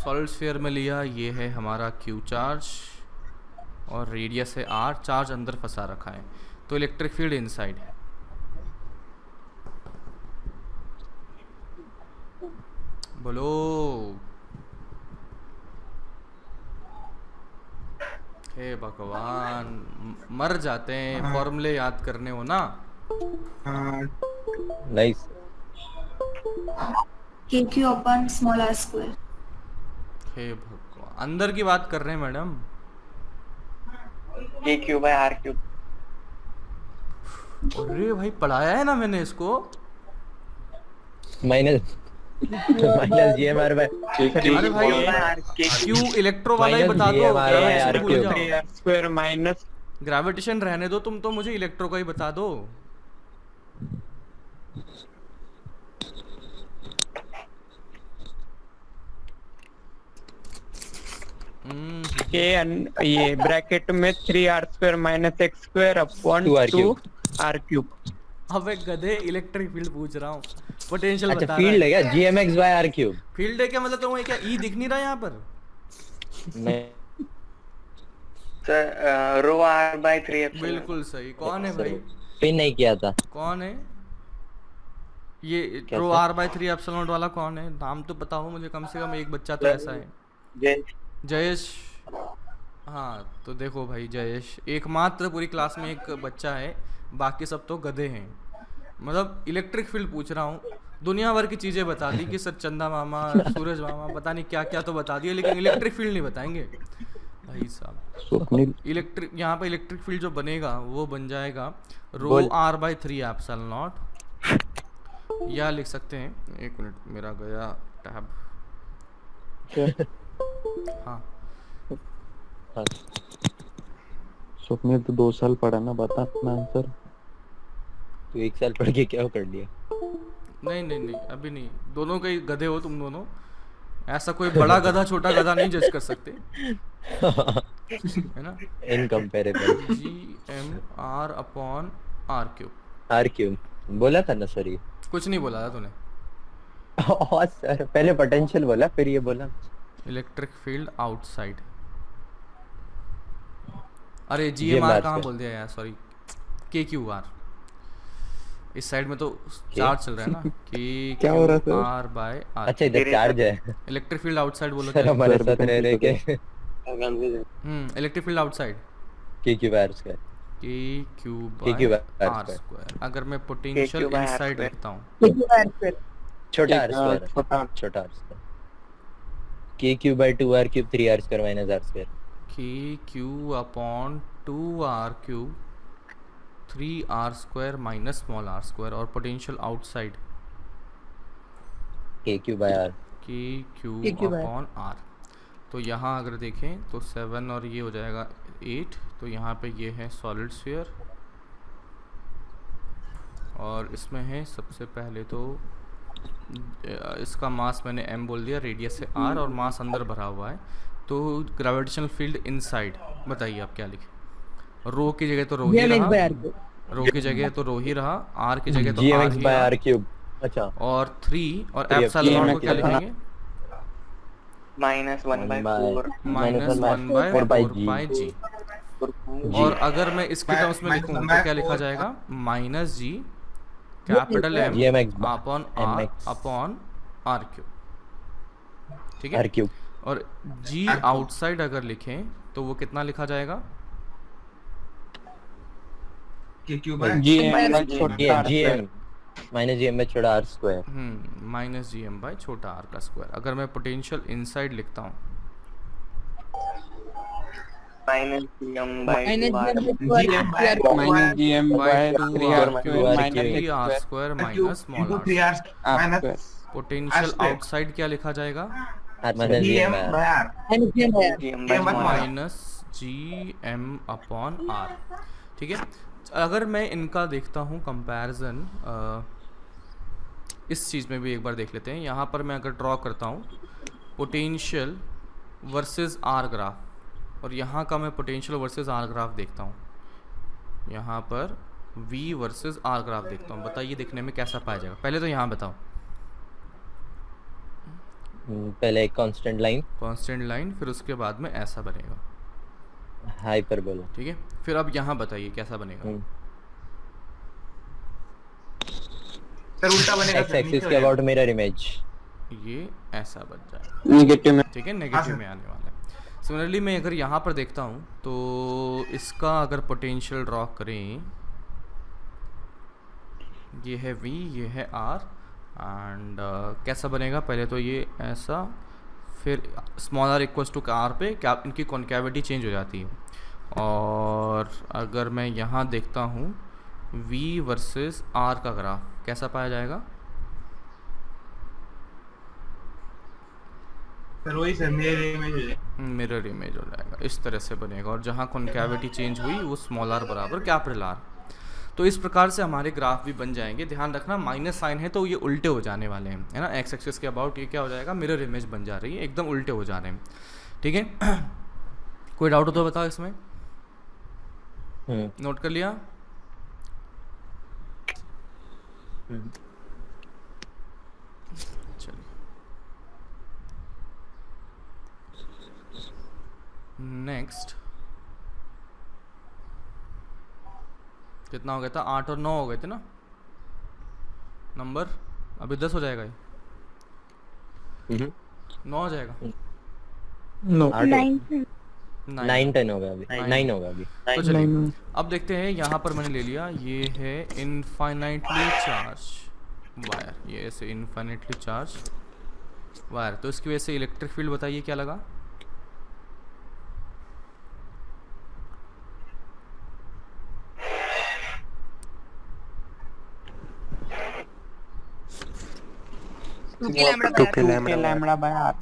सॉलिड स्फीयर में लिया, ये है हमारा क्यू चार्ज और रेडियस है आर। चार्ज अंदर फंसा रखा है, तो इलेक्ट्रिक फील्ड इनसाइड है। बोलो। हे भगवान, मर जाते हैं फॉर्मूले याद करने हो ना। Nice. KQ upon small r square. हे भगवान, अंदर की बात कर रहे हैं madam. KQ by R cube. अरे भाई, पढ़ाया है ना मैंने इसको। Minus minus GM R by अरे भाई क्यू इलेक्ट्रो वाला ही बता दो, GM R by gravitation R भूल cube। जाओ। स्क्वायर माइनस ग्रेविटेशन रहने दो तुम, तो मुझे इलेक्ट्रो का ही बता दो। के ये ब्रैकेट में 3r² minus x square upon 2r cube। 2r³ अबे गधे, इलेक्ट्रिक फील्ड पूछ रहा हूँ, पोटेंशियल अच्छा बता फील्ड रहा है क्या? GMX by R cube। है। फील्ड है क्या मतलब? तुम्हें क्या ई दिख नहीं रहा यहाँ पर? नहीं सर रो r by 3 बिल्कुल सही। कौन है भाई? पिन नहीं किया था। कौन है ये कैसे? रो r by 3 एप्सिलॉन नॉट वाला? कौन है? नाम तो बताओ मुझे, कम से कम एक बच्चा तो ऐसा है। जयेश। हाँ तो देखो भाई जयेश एकमात्र पूरी क्लास में एक बच्चा है, बाकी सब तो गधे हैं। मतलब इलेक्ट्रिक फील्ड पूछ रहा हूँ, दुनिया भर की चीज़ें बता दी कि सर चंदा मामा, सूरज मामा, पता नहीं क्या क्या तो बता दिया, लेकिन इलेक्ट्रिक फील्ड नहीं बताएंगे भाई साहब। स्वप्निल इलेक्ट्रिक यहाँ पे इलेक्ट्रिक फील्ड जो बनेगा वो बन जाएगा रो बोल। r by 3 एप्सिलॉन नॉट, या लिख सकते हैं, एक मिनट मेरा गया टैब। हाँ हाँ। स्वप्निल तो 2 साल पढ़ा ना, बता अपना आंसर। तू 1 साल पढ़ के क्या कर लिया? नहीं नहीं नहीं अभी नहीं, दोनों के गधे हो तुम दोनों, ऐसा कोई बड़ा गधा छोटा गधा नहीं जज कर सकते, है ना? Incomparable. GM R upon R cube. R cube बोला था ना सर ये। कुछ नहीं बोला था तूने। और सर पहले पोटेंशियल बोला फिर ये बोला। इलेक्ट्रिक फील्ड आउटसाइड, अरे GMR कहाँ बोल दिया यार, सॉरी KQR। इस साइड में तो चार्ज चल रहा है ना, क्या हो रहा था? KQR by R। अच्छा इधर चार्ज है। इलेक्ट्रिक फील्ड आउटसाइड बोलो सर क्या? हमारे साथ रह रहे के electric field outside KQ bar square. KQ by by R R square. अगर मैं potential KQ by R inside square। लिखता हूँ, छोटा R स्क्वायर। छोटा R square. KQ by 2R cube 3R square minus R square। KQ upon 2R cube 3R square minus small r square, और potential outside KQ by R। KQ upon R। तो यहाँ अगर देखें तो 7 और ये हो जाएगा 8, तो यहाँ पे ये है सॉलिड स्फीयर, और इसमें है सबसे पहले तो इसका मास मैंने m बोल दिया, रेडियस है r, और मास अंदर भरा हुआ है। तो ग्रेविटेशनल फील्ड इनसाइड, बताइए आप क्या लिखें? रो की जगह तो रो ही रहा, रो की जगह तो रो ही रहा, r की जगह तो r GMX ही by रहा, R cube। अच्छा और 3 और 3 एप्सिलॉन को क्या GMX लिखेंगे? Minus 1 by 4 minus 1 by 4 pi g। और अगर मैं इसके टर्म्स में लिखूं तो क्या लिखा जाएगा? Minus g capital M GMX upon r MX upon r cube, ठीक R है? cube। और g आउटसाइड अगर लिखें तो वो कितना लिखा जाएगा? KQ by ये GM माइनस GM by छोटा R square। माइनस GM बाय छोटा r का स्क्वायर। अगर मैं पोटेंशियल इनसाइड लिखता हूँ, minus GM by GM by 2R cube 3r square minus small r। 3R minus potential square। Outside क्या लिखा जाएगा? Minus GM GM by R। by R। GM by minus GM upon R, ठीक है? अगर मैं इनका देखता हूँ कंपैरिजन, इस चीज़ में भी एक बार देख लेते हैं। यहाँ पर मैं अगर ड्रॉ करता हूँ पोटेंशियल वर्सेस R ग्राफ, और यहाँ का मैं पोटेंशियल वर्सेस R ग्राफ देखता हूँ, यहाँ पर V वर्सेस R ग्राफ देखता हूँ, बताइए दिखने में कैसा पाया जाएगा? पहले तो यहाँ बताओ। पहले एक कांस्टेंट लाइन, कांस्टेंट लाइन, फिर उसके बाद में ऐसा बनेगा, हाइपरबोला। ठीक है? फिर अब यहाँ बताइए कैसा बनेगा? सर उल्टा बनेगा एक्स एक्सिस के अबाउट मिरर इमेज। ये ऐसा बन जाएगा, नेगेटिव में। ठीक है? नेगेटिव में आने वाला है। सिमिलरली मैं अगर यहाँ पर देखता हूँ तो इसका अगर पोटेंशियल ड्रॉ करें, ये है V, ये है R, एंड कैसा बनेगा? पहले तो ये ऐसा, फिर small r equals to R पे क्या इनकी कॉन्केविटी चेंज हो जाती है। और अगर मैं यहाँ देखता हूँ V वर्सेस R का ग्राफ कैसा पाया जाएगा? सर वही सर मेरे इमेज हो जाए। मिरर इमेज हो जाएगा, इस तरह से बनेगा। और जहाँ कॉन्कैविटी चेंज हुई वो स्मॉल आर बराबर कैपिटल आर। तो इस प्रकार से हमारे ग्राफ भी बन जाएंगे। ध्यान रखना माइनस साइन है तो ये उल्टे हो जाने वाले हैं, है ना। एक्स एक्सिस के अबाउट ये क्या हो जाएगा, मिरर इमेज बन जा रही है, एकदम उल्टे हो जा रहे हैं। ठीक है। कोई डाउट हो तो बताओ इसमें। नोट कर लिया। चलिए नेक्स्ट। कितना हो गया था, 8 और 9 हो गए थे ना नंबर। अभी 10 हो जाएगा ये। 9 हो जाएगा। नो 9 10 होगा अभी, 9 होगा अभी। तो चलिए अब देखते हैं। यहाँ पर मैंने ले लिया, ये है इनफाइनाइटली चार्ज वायर, ये ऐसे इनफाइनाइटली चार्ज वायर। तो इसकी वजह से इलेक्ट्रिक फील्ड बताइए क्या लगा। Two K lambda by R.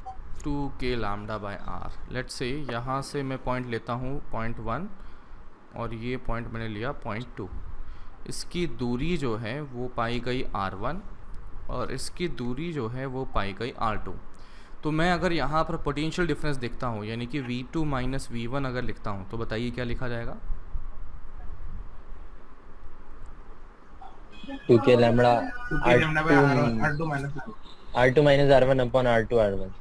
2k lambda by R. Let's say यहाँ से मैं पॉइंट लेता हूँ 0.1 और ये पॉइंट मैंने लिया 0.2। इसकी दूरी जो है वो पाई गई r1 और इसकी दूरी जो है वो पाई गई r2। तो मैं अगर यहाँ पर पोटेंशियल डिफरेंस देखता हूँ यानी कि v2 माइनस v1 अगर लिखता हूँ तो बताइए क्या लिखा जाएगा। 2k lambda R2 minus R1 upon R2 R1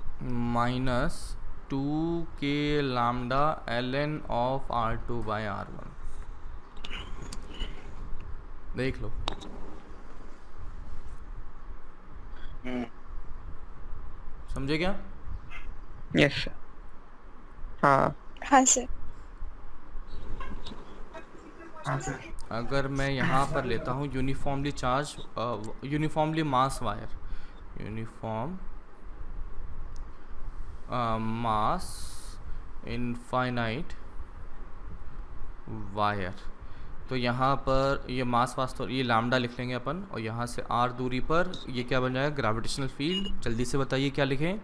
minus 2k lambda ln of R2 by R1। देख लो। समझे क्या। यस हाँ हाँ सर। हाँ सर। अगर मैं यहाँ पर लेता हूँ uniformly charge uniformly mass wire, uniform mass infinite wire, तो यहाँ पर ये मास वास्तव ये लैम्डा लिख लेंगे अपन और यहाँ से r दूरी पर ये क्या बन जाएगा, ग्रेविटेशनल फील्ड। जल्दी से बताइए क्या लिखें।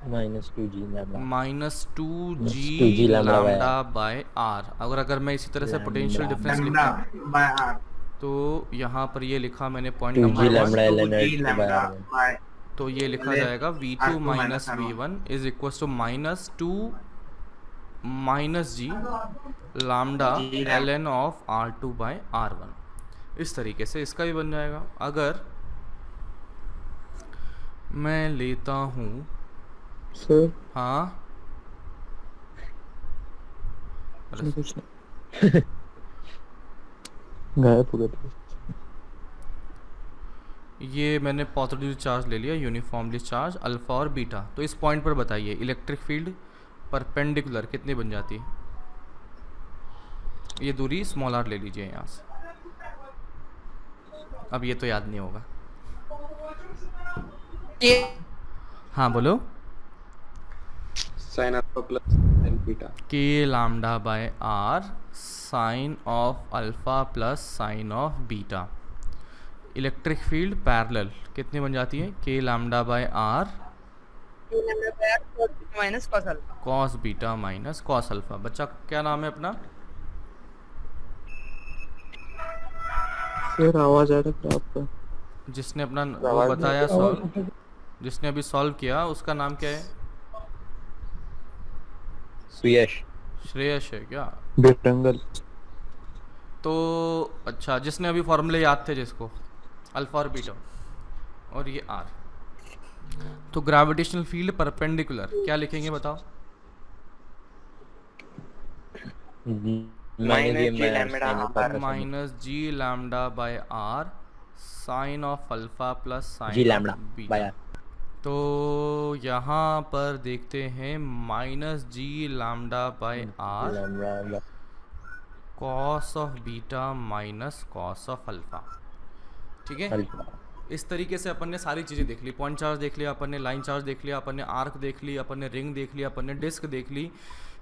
Minus 2g lambda minus 2g lambda by R. अगर मैं इसी तरह से पोटेंशियल डिफरेंस लिखा बाय आर तो यहाँ पर ये लिखा मैंने point 2g number lambda 1, ln by R1 तो ये लिखा जाएगा v2 minus v1 is equal to minus 2 minus G lambda ln of r2 by r1। इस तरीके से इसका भी बन जाएगा। अगर मैं लेता हूँ सर हाँ कुछ नहीं गायब हो गया था। ये मैंने पॉजिटिव चार्ज ले लिया, यूनिफॉर्मली चार्ज अल्फा और बीटा। तो इस पॉइंट पर बताइए इलेक्ट्रिक फील्ड परपेंडिकुलर कितनी बन जाती है। ये दूरी स्मॉल आर ले लीजिए यहाँ से। अब ये तो याद नहीं होगा। हाँ बोलो। Sine alpha plus sine beta K lambda by R sine of alpha plus sine of beta. Electric field parallel कितनी बन जाती है, K lambda by R minus cos alpha cos beta minus cos alpha. बच्चा क्या नाम है अपना। Sir आवाज आ रहा है आपका। जिसने अपना वो बताया सॉल्व, जिसने अभी सॉल्व किया उसका नाम क्या है। सुयश श्रेयस है क्या। रेक्टेंगल तो अच्छा, जिसने अभी फॉर्मूले याद थे जिसको, अल्फा और बीटा और ये आर। तो ग्रेविटेशनल फील्ड परपेंडिकुलर क्या लिखेंगे बताओ। Minus G lambda by R sine of alpha plus sine of beta. तो यहाँ पर देखते हैं minus G lambda by R cos of beta minus cos of alpha. ठीक है। इस तरीके से अपन ने सारी चीज़ें देख ली। पॉइंट चार्ज देख लिया अपन ने, लाइन चार्ज देख लिया अपन ने, आर्क देख ली अपन ने, रिंग देख लिया अपन ने, डिस्क देख ली।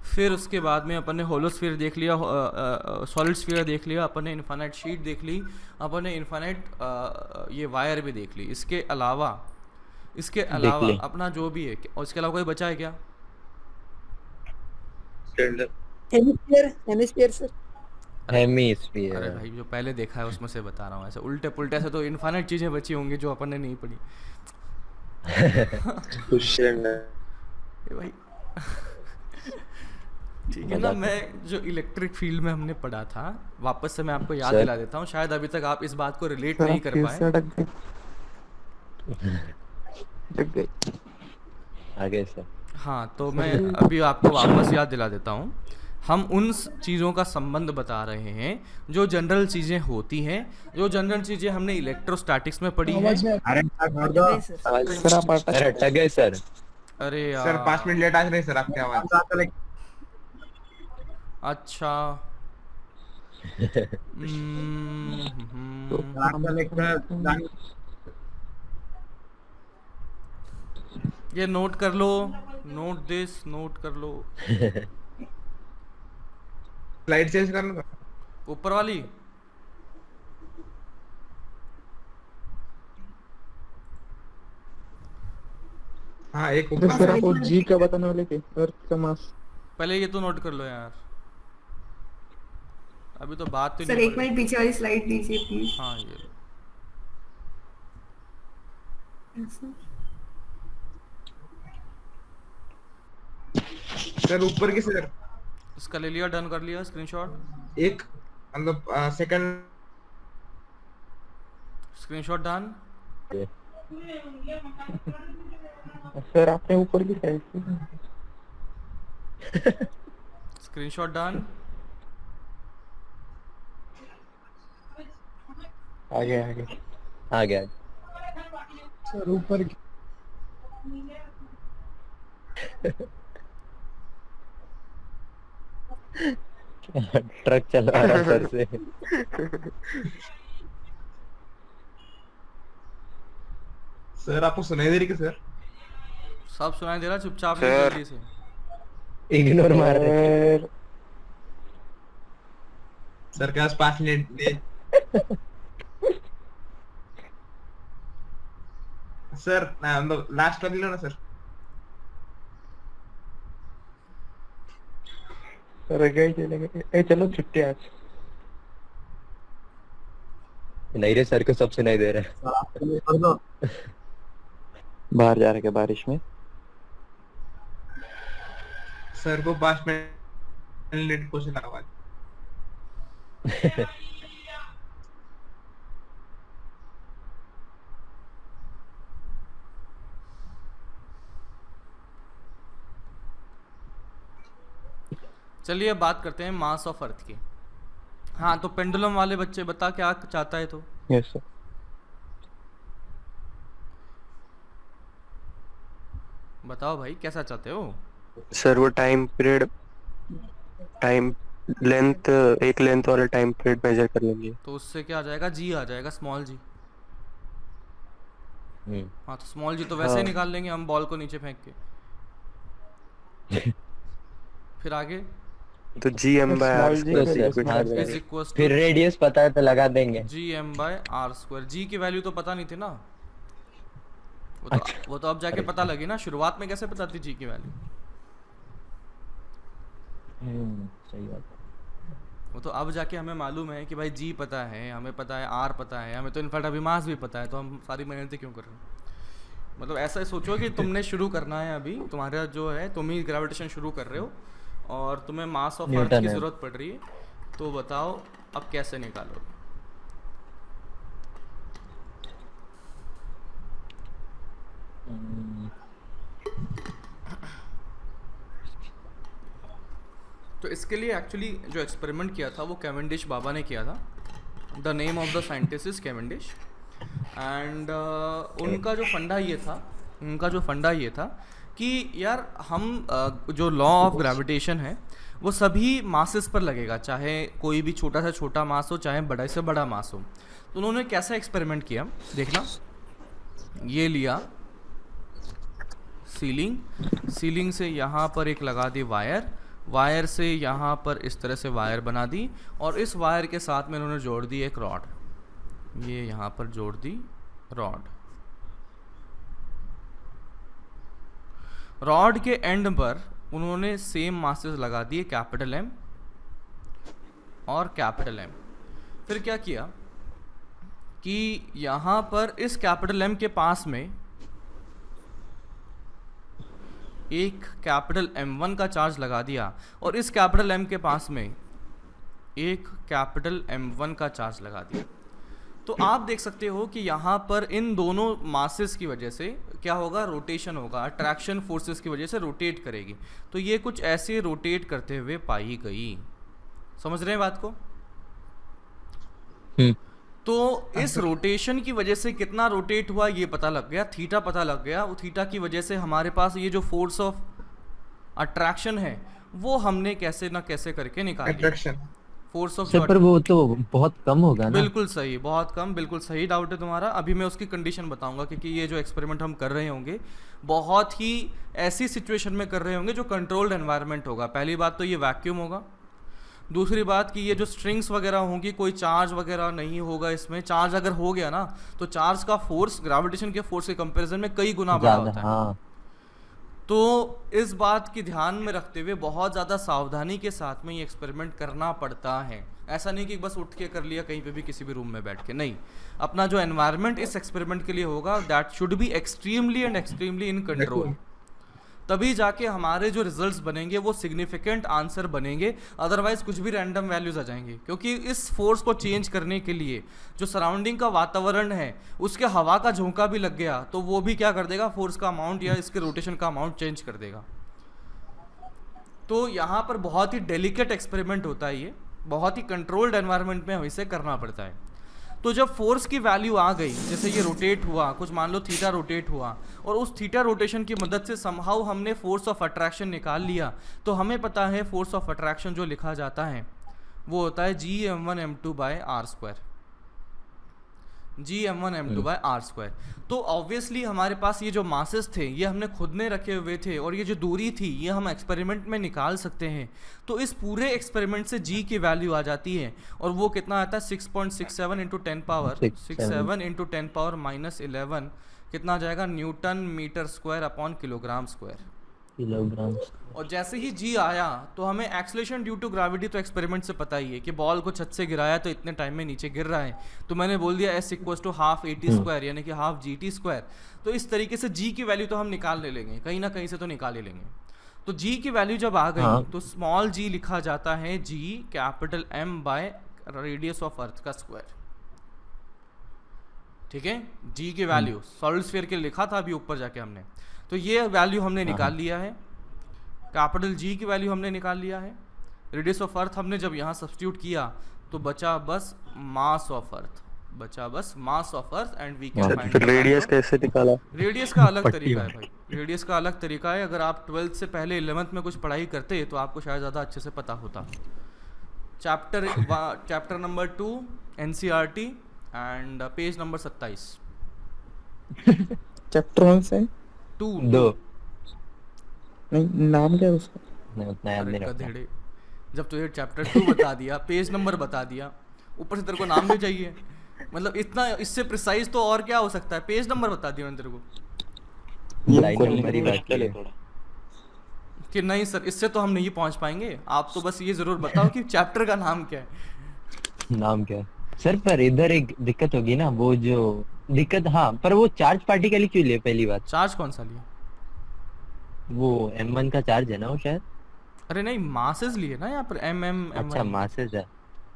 फिर उसके बाद में अपन ने होलोस्फीयर देख लिया, सॉलिड स्फीयर देख लिया अपन ने, इनफाइनाइट शीट देख ली अपन ने, इनफाइनाइट ये वायर भी देख ली। इसके अलावा इसके अलावा ले। अपना जो भी है, और इसके अलावा कोई बचा है क्या? Hemisphere sir. हेमिस्फीयर। अरे भाई जो पहले देखा है उसमें से बता रहा हूँ, ऐसे उल्टे पुल्टे से तो इनफाइनाइट चीजें बची होंगी जो अपन ने नहीं पढ़ी। ये भाई ठीक है ना। मैं जो इलेक्ट्रिक फील्ड में हमने पढ़ा था, वापस से मैं आपको याद दिला देता हूँ, शायद अभी तक आप इस बात को रिलेट नहीं कर पाए। अटक गई। आगे सर। हाँ तो मैं अभी आपको वापस याद दिला देता हूँ। हम उन चीज़ों का संबंध बता रहे हैं जो जनरल चीज़ें होती हैं, जो जनरल चीज़ें हमने इलेक्ट्रोस्टैटिक्स में पढ़ी हैं। अरे सर आप सर अटक गए सर। अरे यार सर 5 मिनट लेट आ रहे सर आपकी आवाज। अच्छा ये नोट कर लो, नोट दिस, नोट कर लो। स्लाइड चेंज कर लो ऊपर वाली। हाँ एक तो ऊपर सर आप वो जी का बताने वाले थे, अर्थ का मास। पहले ये तो नोट कर लो यार, अभी तो बात तो सर नहीं एक मिनट पीछे वाली स्लाइड दीजिए प्लीज। हाँ ये सर ऊपर की सर इसका ले लिया, डन कर लिया स्क्रीनशॉट। एक मतलब सेकंड स्क्रीनशॉट डन। सर आपने ऊपर की साइड स्क्रीनशॉट डन। आगे आगे आ गया। सर ऊपर की ट्रक चला रहा सर से। सर आपको सुनाई दे रही है सर? सब सुनाई दे रहा, चुपचाप जल्दी से। इग्नोर मार रहे। सर के पास 5 मिनट दे। सर मतलब लास्ट कर लो ना सर। सर गए चलेंगे। ए चलो छुट्टी आज। नहीं रे सर को सब सुनाई दे रहा है। बाहर जा रहे क्या बारिश में? सर को 5 मिनट लेट क्वेश्चन आवाज। चलिए बात करते हैं मास ऑफ अर्थ की। हाँ तो पेंडुलम वाले बच्चे बता क्या चाहता है तो। Yes sir. बताओ भाई कैसा चाहते हो? सर वो टाइम पीरियड, टाइम लेंथ, एक लेंथ वाला टाइम पीरियड मेजर कर लेंगे। तो उससे क्या आ जाएगा, जी आ जाएगा, स्मॉल जी। हाँ तो स्मॉल जी तो वैसे ही निकाल लेंगे हम बॉल को नीचे फेंक के। फिर आगे तो जी एम बाय आर फिर रेडियस पता है तो लगा देंगे। G M by R square. G की वैल्यू तो पता नहीं थी ना, वो तो अब जाके पता लगी ना। शुरुआत में कैसे पता थी जी की वैल्यू? सही बात है। वो तो अब जाके हमें मालूम है कि भाई जी पता है, हमें पता है आर पता है, हमें तो इनफैक्ट अभी मास भी पता है, तो हम सारी मेहनत क्यों कर रहे हैं? मतलब ऐसा सोचो कि तुमने शुरू करना है, अभी तुम्हारा जो है तुम ही ग्रेविटेशन शुरू कर रहे हो और तुम्हें मास ऑफ अर्थ की जरूरत पड़ रही है, तो बताओ अब कैसे निकालोगे? तो इसके लिए एक्चुअली जो एक्सपेरिमेंट किया था वो कैवेंडिश बाबा ने किया था। The name of the scientist is Cavendish. And उनका जो फंडा ये था कि यार हम जो लॉ ऑफ ग्रेविटेशन है वो सभी मासेस पर लगेगा, चाहे कोई भी छोटा से छोटा मास हो, चाहे बड़ा से बड़ा मास हो। तो उन्होंने कैसा एक्सपेरिमेंट किया देखना। ये लिया सीलिंग से यहाँ पर एक लगा दी वायर से यहाँ पर इस तरह से वायर बना दी, और इस वायर के साथ में उन्होंने जोड़ दी एक रॉड। ये यहाँ पर जोड़ दी रॉड। रॉड के एंड पर उन्होंने सेम मासेस लगा दिए कैपिटल एम और कैपिटल एम। फिर क्या किया कि यहाँ पर इस कैपिटल एम के पास में एक कैपिटल M1 का चार्ज लगा दिया और इस कैपिटल M के पास में एक कैपिटल M1 का चार्ज लगा दिया। तो आप देख सकते हो कि यहाँ पर इन दोनों मासेस की वजह से क्या होगा, रोटेशन होगा, अट्रैक्शन फोर्सेस की वजह से रोटेट करेगी। तो ये कुछ ऐसे रोटेट करते हुए पाई गई। समझ रहे हैं बात को? तो इस रोटेशन की वजह से कितना रोटेट हुआ ये पता लग गया, थीटा पता लग गया। वो थीटा की वजह से हमारे पास ये जो फोर्स ऑफ अट्रैक्शन है वो हमने कैसे ना कैसे करके निकाल लिया। फोर्स ऑफ पर वो तो बहुत कम होगा ना? बिल्कुल सही, बहुत कम, बिल्कुल सही डाउट है तुम्हारा। अभी मैं उसकी कंडीशन बताऊंगा, क्योंकि ये जो एक्सपेरिमेंट हम कर रहे होंगे बहुत ही ऐसी सिचुएशन में कर रहे होंगे जो कंट्रोल्ड एनवायरनमेंट होगा। पहली बात तो ये वैक्यूम होगा, दूसरी बात कि ये जो स्ट्रिंग्स वगैरह होंगी कोई चार्ज वगैरह नहीं होगा इसमें। चार्ज अगर हो गया ना तो चार्ज का फोर्स ग्रेविटेशन के फोर्स के कंपैरिजन में कई गुना बड़ा होता है। हाँ। तो इस बात की ध्यान में रखते हुए बहुत ज़्यादा सावधानी के साथ में ये एक्सपेरिमेंट करना पड़ता है। ऐसा नहीं कि बस उठ के कर लिया कहीं पे भी किसी भी रूम में बैठ के, नहीं। अपना जो एनवायरनमेंट इस एक्सपेरिमेंट के लिए होगा that should be extremely and extremely in control, तभी जाके हमारे जो रिजल्ट्स बनेंगे वो सिग्निफिकेंट आंसर बनेंगे। अदरवाइज कुछ भी रैंडम वैल्यूज आ जाएंगे, क्योंकि इस फोर्स को चेंज करने के लिए जो सराउंडिंग का वातावरण है उसके हवा का झोंका भी लग गया तो वो भी क्या कर देगा, फोर्स का अमाउंट या इसके रोटेशन का अमाउंट चेंज कर देगा। तो यहाँ पर बहुत ही डेलिकेट एक्सपेरिमेंट होता है, ये बहुत ही कंट्रोल्ड एनवायरनमेंट में इसे करना पड़ता है। तो जब फोर्स की वैल्यू आ गई, जैसे ये रोटेट हुआ, कुछ मान लो थीटा रोटेट हुआ, और उस थीटा रोटेशन की मदद से समहाउ हमने फोर्स ऑफ अट्रैक्शन निकाल लिया, तो हमें पता है फोर्स ऑफ अट्रैक्शन जो लिखा जाता है वो होता है Gm1m2/r²। Gm1m2/r²। तो ऑब्वियसली हमारे पास ये जो मासेस थे ये हमने खुद ने रखे हुए थे, और ये जो दूरी थी ये हम एक्सपेरिमेंट में निकाल सकते हैं। तो इस पूरे एक्सपेरिमेंट से G की वैल्यू आ जाती है, और वो कितना आता है 6.67 × 10 पावर 67 × 10 पावर -11 कितना आ जाएगा, newton metre square upon kilogram square. और जैसे ही G आया तो हमें एक्सेलरेशन ड्यू टू ग्रेविटी तो एक्सपेरिमेंट से पता ही है कि बॉल को छत से गिराया तो इतने टाइम में नीचे गिर रहा है, तो मैंने बोल दिया S = ½ AT² यानी कि ½ GT²। तो इस तरीके से G की वैल्यू तो हम निकाल ले लेंगे, कहीं ना कहीं से तो निकाल ही लेंगे। तो G की वैल्यू जब आ गई तो स्मॉल g लिखा जाता है G कैपिटल M/रेडियस ऑफ अर्थ का स्क्वायर। ठीक है, G की वैल्यू सॉलिड स्फीयर के लिखा था अभी ऊपर जाके हमने, तो ये वैल्यू हमने निकाल लिया है। कैपिटल G की वैल्यू हमने निकाल लिया है। रेडियस ऑफ अर्थ हमने जब यहाँ सब्स्टिट्यूट किया तो बचा बस mass of earth, and we can find radius कैसे निकाला? रेडियस का अलग तरीका है भाई, रेडियस का अलग तरीका है। अगर आप 12th से पहले 11th में कुछ पढ़ाई करते तो आपको शायद ज़्यादा अच्छे से पता होता। Chapter number 2 NCERT and page number 27। Chapter 1 से 2 नहीं, नाम क्या है उसका? नहीं, उतना याद नहीं रखता। जब तुझे चैप्टर 2 बता दिया, पेज नंबर बता दिया, ऊपर से तेरे को नाम भी चाहिए, मतलब इतना इससे प्रिसाइज तो और क्या हो सकता है। पेज नंबर बता दिया मैंने तेरे को, लाइन नंबर ही बाकी है कि नहीं सर इससे तो हम नहीं पहुंच पाएंगे। आप तो बस ये जरूर बताओ कि चैप्टर का नाम क्या है। नाम क्या है सर? पर इधर एक दिक्कत होगी ना, वो जो दिक्कत, हाँ, पर वो चार्ज पार्टिकल क्यों लिए? पहली बात, चार्ज कौन सा लिया? वो M1 का चार्ज है ना वो शायद। अरे नहीं, मासेस लिए ना यहाँ पर mm। अच्छा मासेस है,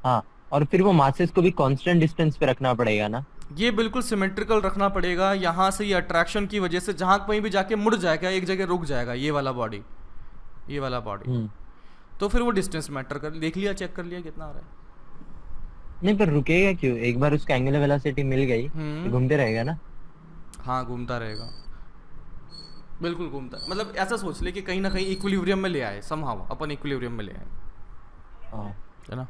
हाँ। और फिर वो मासेस को भी कांस्टेंट डिस्टेंस पे रखना पड़ेगा ना? ये बिल्कुल सिमेट्रिकल रखना पड़ेगा। यहाँ से ये अट्रैक्शन की वजह से जहाँ कहीं भी जाके मुड़ जाएगा, एक जगह रुक जाएगा ये वाला बॉडी। तो फिर वो डिस्टेंस मैटर कर, देख लिया, चेक कर लिया कितना आ रहा है। नहीं पर रुकेगा क्यों? एक बार उसका एंगुलर वेलोसिटी मिल गई तो घूमते रहेगा ना? हाँ घूमता रहेगा, बिल्कुल घूमता। मतलब ऐसा सोच ले कि कहीं ना कहीं इक्विलिब्रियम में ले आए, समहाउ अपन इक्विलिब्रियम में ले आए, है ना,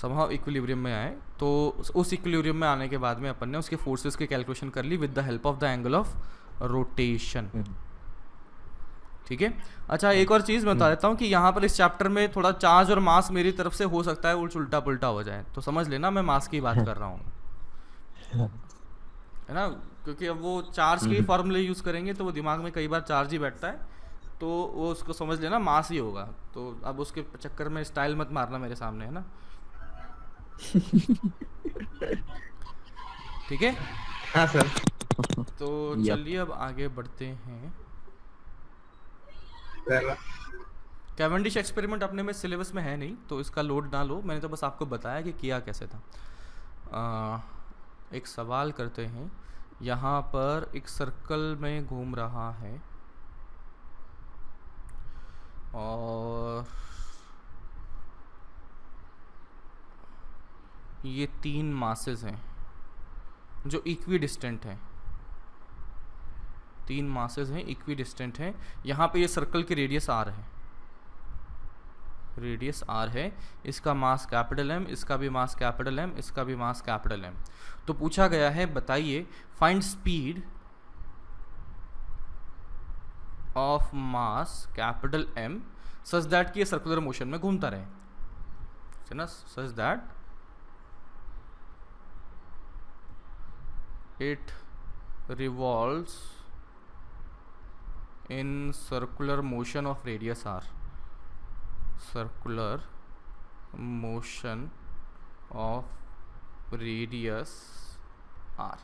समहाउ इक्विलिब्रियम में आए। तो उस इक्विलिब्रियम में आने के बाद में अपन ने उसके फोर्सेस की कैलकुलेशन कर ली with the help of the angle of rotation. ठीक है, अच्छा एक और चीज़ बता देता हूँ कि यहाँ पर इस चैप्टर में थोड़ा चार्ज और मास मेरी तरफ से हो सकता है उल्टा पुल्टा हो जाए, तो समझ लेना मैं मास की बात कर रहा हूँ, है ना, क्योंकि अब वो चार्ज के फॉर्मूले यूज़ करेंगे तो वो दिमाग में कई बार चार्ज ही बैठता है। तो वो उसको समझ लेना मास ही होगा। तो अब उसके चक्कर में स्टाइल मत मारना मेरे सामने, है ना। ठीक है, हाँ सर। तो चलिए अब आगे बढ़ते हैं। कैवेंडिश एक्सपेरिमेंट अपने में सिलेबस में है नहीं, तो इसका लोड ना लो, मैंने तो बस आपको बताया कि किया कैसे था। एक सवाल करते हैं। यहाँ पर एक सर्कल में घूम रहा है और ये 3 मासेस हैं जो इक्वी डिस्टेंट हैं। 3 मासेस हैं, इक्वी डिस्टेंट हैं। यहाँ पे ये सर्कल की रेडियस आर है, रेडियस आर है। इसका मास कैपिटल एम, इसका भी मास कैपिटल एम, इसका भी मास कैपिटल एम। तो पूछा गया है, बताइए find speed of mass capital am such that कि ये सर्कुलर मोशन में घूमता रहे, है ना, such that it revolves in circular motion of radius r, circular motion of radius r।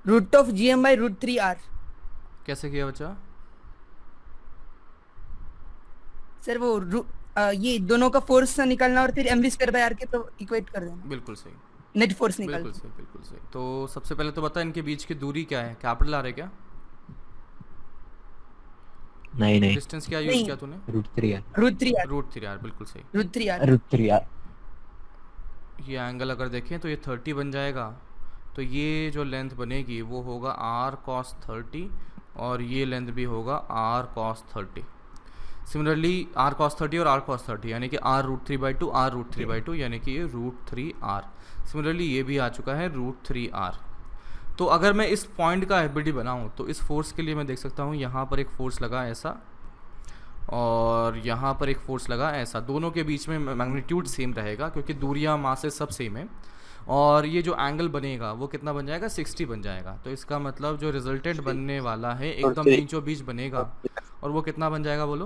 Root of GM by root 3R। कैसे किया बच्चा? सर वो ये दोनों का फोर्स निकालना और फिर mv²/r के तो इक्वेट कर देना। बिल्कुल सही, नेट फोर्स निकाल। बिल्कुल सही, बिल्कुल सही। तो सबसे पहले तो बता इनके बीच की दूरी क्या है, कैपिटल आर है क्या? नहीं नहीं, डिस्टेंस क्या यूज किया तूने? Root 3r। Root 3R। Root 3r, बिल्कुल सही। Root 3R। Root 3r। ये एंगल अगर देखें तो ये 30 बन जाएगा। तो ये जो लेंथ बनेगी वो होगा r cos 30 और ये लेंथ भी होगा r cos 30। Similarly r cos 30 और r cos 30 यानी कि r रूट 3/2, r रूट 3/2 यानी कि ये रूट 3r। सिमिलरली ये भी आ चुका है रूट 3r। तो अगर मैं इस पॉइंट का एफबीडी बनाऊं तो इस फोर्स के लिए मैं देख सकता हूं यहाँ पर एक फोर्स लगा ऐसा और यहाँ पर एक फोर्स लगा ऐसा। दोनों के बीच में मैग्नीट्यूड सेम रहेगा क्योंकि दूरियाँ मासेस सब सेम है। और ये जो एंगल बनेगा वो कितना बन जाएगा? 60 बन जाएगा। तो इसका मतलब जो रिजल्टेंट बनने वाला है एकदम बीचों बीच बनेगा और वो कितना बन जाएगा बोलो?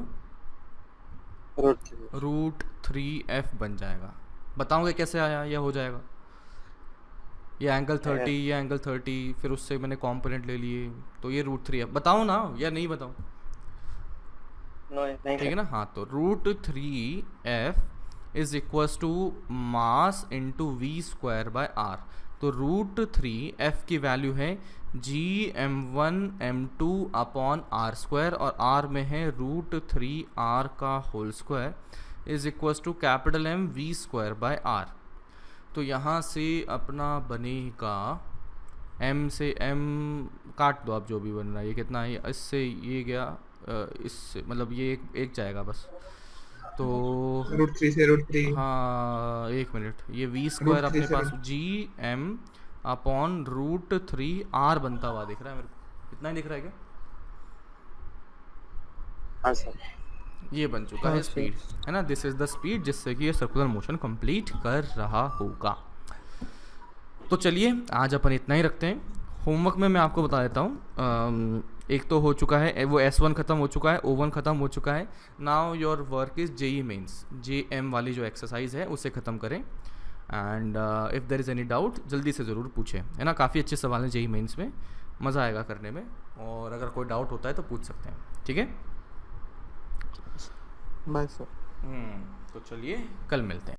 रूट 3f बन जाएगा। बताऊंगे कैसे आया? यह हो जाएगा ये एंगल 30, ये एंगल 30, फिर उससे मैंने कॉम्पोनेंट ले लिए तो ये रूट 3f। बताऊँ ना या नहीं बताऊँ? ठीक है ना। हाँ, तो root 3f is equals to mass into v²/r। तो रूट 3f की वैल्यू है gm1m2 अपॉन r² और r में है रूट 3r का whole square is equals to capital M v²/r। तो यहाँ से अपना बनेगा m से m काट दो आप, जो भी बन रहा है। ये कितना है? इससे ये गया, इससे मतलब ये एक जाएगा बस। तो रूट 3 से रूट 3। हाँ, एक मिनट, ये v² अपने पास gm अपॉन रूट 3r बनता हुआ दिख रहा है मेरे को। इतना ही दिख रहा है क्या? हाँ सर, ये बन चुका है स्पीड, है ना। दिस इज द स्पीड जिससे कि ये सर्कुलर मोशन कंप्लीट कर रहा होगा। तो चलिए आज अपन इतना ही रखते हैं। होमवर्क में मैं आपको बता देता हूँ। एक तो हो चुका है वो S1 ख़त्म हो चुका है, O1 ख़त्म हो चुका है। Now your work is JEE mains, JM वाली जो एक्सरसाइज है उसे ख़त्म करें। And if there is any doubt जल्दी से ज़रूर पूछें, है ना। काफ़ी अच्छे सवाल हैं JEE मेंस में, मज़ा आएगा करने में। और अगर कोई डाउट होता है तो पूछ सकते हैं, ठीक है। Bye sir. तो चलिए कल मिलते हैं।